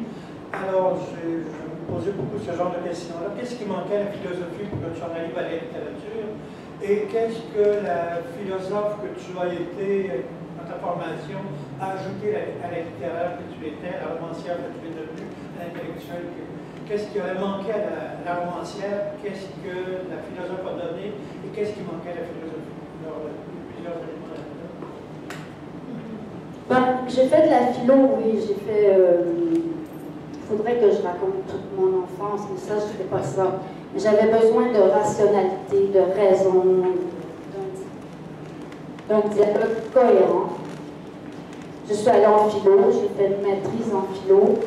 Alors, je me posais beaucoup ce genre de questions-là. Qu'est-ce qui manquait à la philosophie pour que tu en arrives à la littérature? Et qu'est-ce que la philosophe que tu as été dans ta formation a ajouté à la littéraire que tu étais, à la romancière que tu es devenue, à l'intellectuel? Qu'est-ce qui aurait manqué à la romancière? Qu'est-ce que la philosophe a donné? Et qu'est-ce qui manquait à la philosophie? Alors, plusieurs éléments là-dedans. Ben, j'ai fait de la philo, oui. J'ai fait... Il faudrait que je raconte toute mon enfance, mais ça, je ne fais pas ça. J'avais besoin de rationalité, de raison, d'un dialogue cohérent. Je suis allée en philo, j'ai fait une maîtrise en philo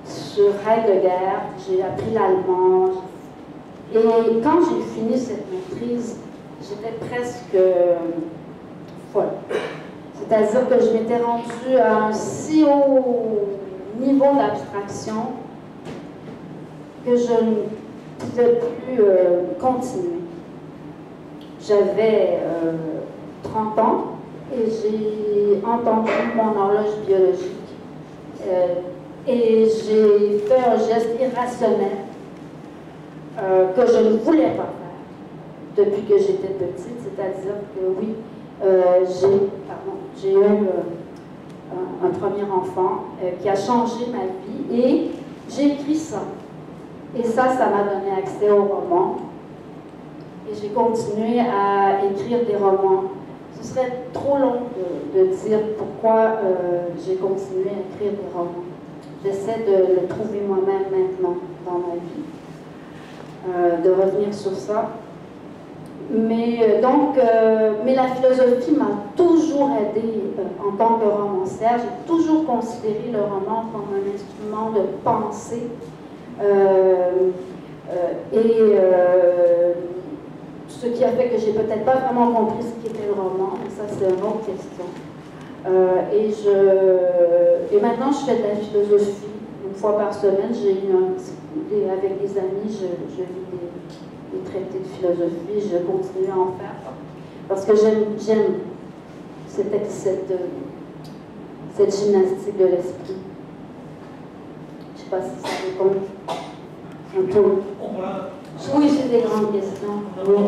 sur Heidegger, j'ai appris l'allemand. Et quand j'ai fini cette maîtrise, j'étais presque folle. C'est-à-dire que je m'étais rendue à un si haut niveau d'abstraction que je ne pouvais plus continuer. J'avais 30 ans et j'ai entendu mon horloge biologique et j'ai fait un geste irrationnel que je ne voulais pas faire depuis que j'étais petite, c'est-à-dire que oui, j'ai eu un premier enfant qui a changé ma vie et j'ai écrit ça. Et ça m'a donné accès au roman. Et j'ai continué à écrire des romans. Ce serait trop long de dire pourquoi j'ai continué à écrire des romans. J'essaie de le trouver moi-même maintenant dans ma vie, de revenir sur ça. Mais la philosophie m'a toujours aidée en tant que romancière. J'ai toujours considéré le roman comme un instrument de pensée. Ce qui a fait que j'ai peut-être pas vraiment compris ce qu'était le roman, mais ça c'est une autre question. Et maintenant je fais de la philosophie. Une fois par semaine, avec des amis, je lis des traités de philosophie, je continue à en faire. Parce que j'aime cette gymnastique de l'esprit. Je ne sais pas si ça répond un peu. Oui, j'ai des grandes questions. Oui.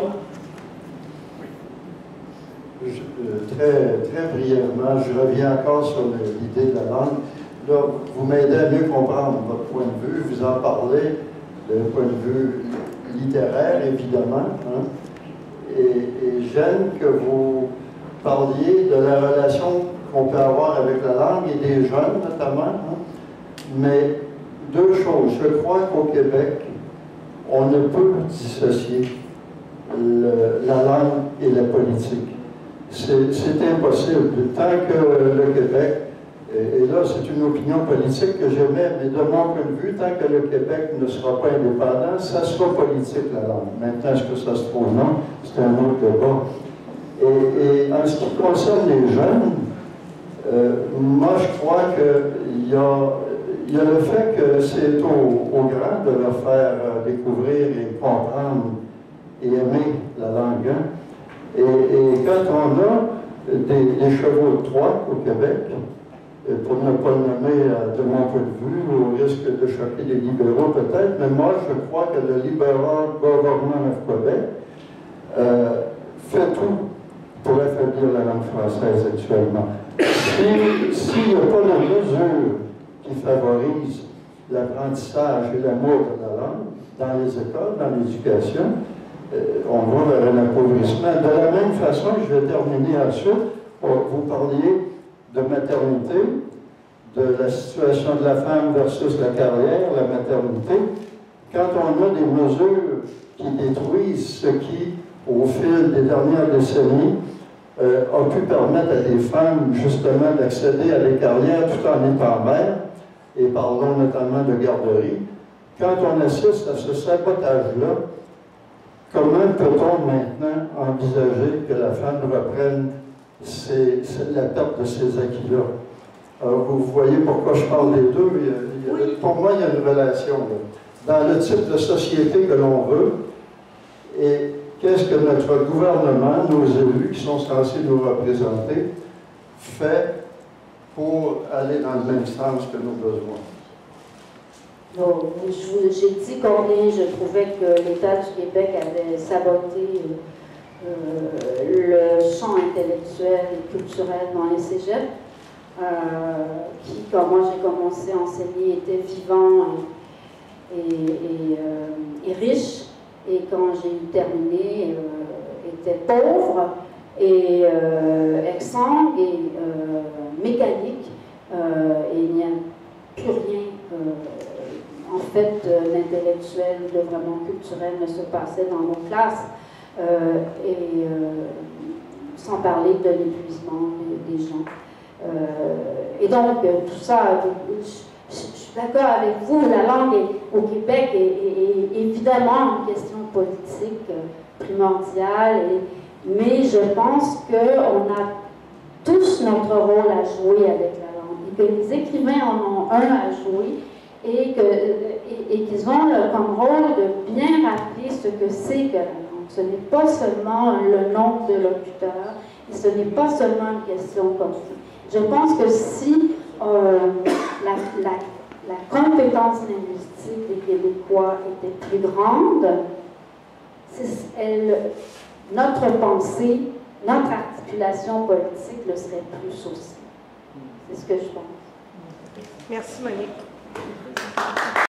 Très brièvement, je reviens encore sur l'idée de la langue. Là, vous m'aidez à mieux comprendre votre point de vue. Vous en parlez d'un point de vue littéraire, évidemment. Hein? Et j'aime que vous parliez de la relation qu'on peut avoir avec la langue et des jeunes, notamment. Hein? Mais deux choses. Je crois qu'au Québec, on ne peut dissocier la langue et la politique. C'est impossible. Tant que le Québec, et là c'est une opinion politique que j'aimais, mais de mon point de vue, tant que le Québec ne sera pas indépendant, ça sera politique la langue. Maintenant, est-ce que ça se trouve? Non, c'est un autre débat. Et en ce qui concerne les jeunes, moi je crois qu'il y a le fait que c'est aux grands de leur faire découvrir et comprendre et aimer la langue. Hein? Et quand on a des chevaux de Troie au Québec, pour ne pas le nommer de mon point de vue, au risque de choquer les libéraux peut-être, mais moi je crois que le libéral gouvernement of Québec fait tout pour affaiblir la langue française actuellement. S'il n'y a pas de mesure qui favorise l'apprentissage et l'amour de la langue dans les écoles, dans l'éducation, on va vers un appauvrissement. De la même façon, je vais terminer ensuite, vous parliez de maternité, de la situation de la femme versus la carrière, la maternité. Quand on a des mesures qui détruisent ce qui, au fil des dernières décennies, a pu permettre à des femmes, justement, d'accéder à des carrières tout en étant mères, et parlons notamment de garderie, quand on assiste à ce sabotage-là, comment peut-on maintenant envisager que la femme reprenne la perte de ces acquis-là? Alors, vous voyez pourquoi je parle des deux. Oui. Pour moi, il y a une relation là, dans le type de société que l'on veut et qu'est-ce que notre gouvernement, nos élus qui sont censés nous représenter, fait pour aller dans le même sens que nos besoins. Bon, j'ai dit combien je trouvais que l'État du Québec avait saboté le champ intellectuel et culturel dans les cégeps, qui, quand moi j'ai commencé à enseigner, était vivant et riche, et quand j'ai terminé, était pauvre et exsangue et mécanique, et il n'y a plus rien. En fait, l'intellectuel, le vraiment culturel ne se passait dans nos classes, sans parler de l'épuisement des gens. Et donc, tout ça, je suis d'accord avec vous, la langue au Québec est évidemment une question politique primordiale, mais je pense qu'on a tous notre rôle à jouer avec la langue, et que les écrivains en ont un à jouer, et qu'ils ont comme rôle de bien rappeler ce que c'est que la langue. Ce n'est pas seulement le nombre de locuteurs, et ce n'est pas seulement une question comme ça. Je pense que si la compétence linguistique des Québécois était plus grande, notre pensée, notre articulation politique le serait plus aussi. C'est ce que je pense. Merci, Monique.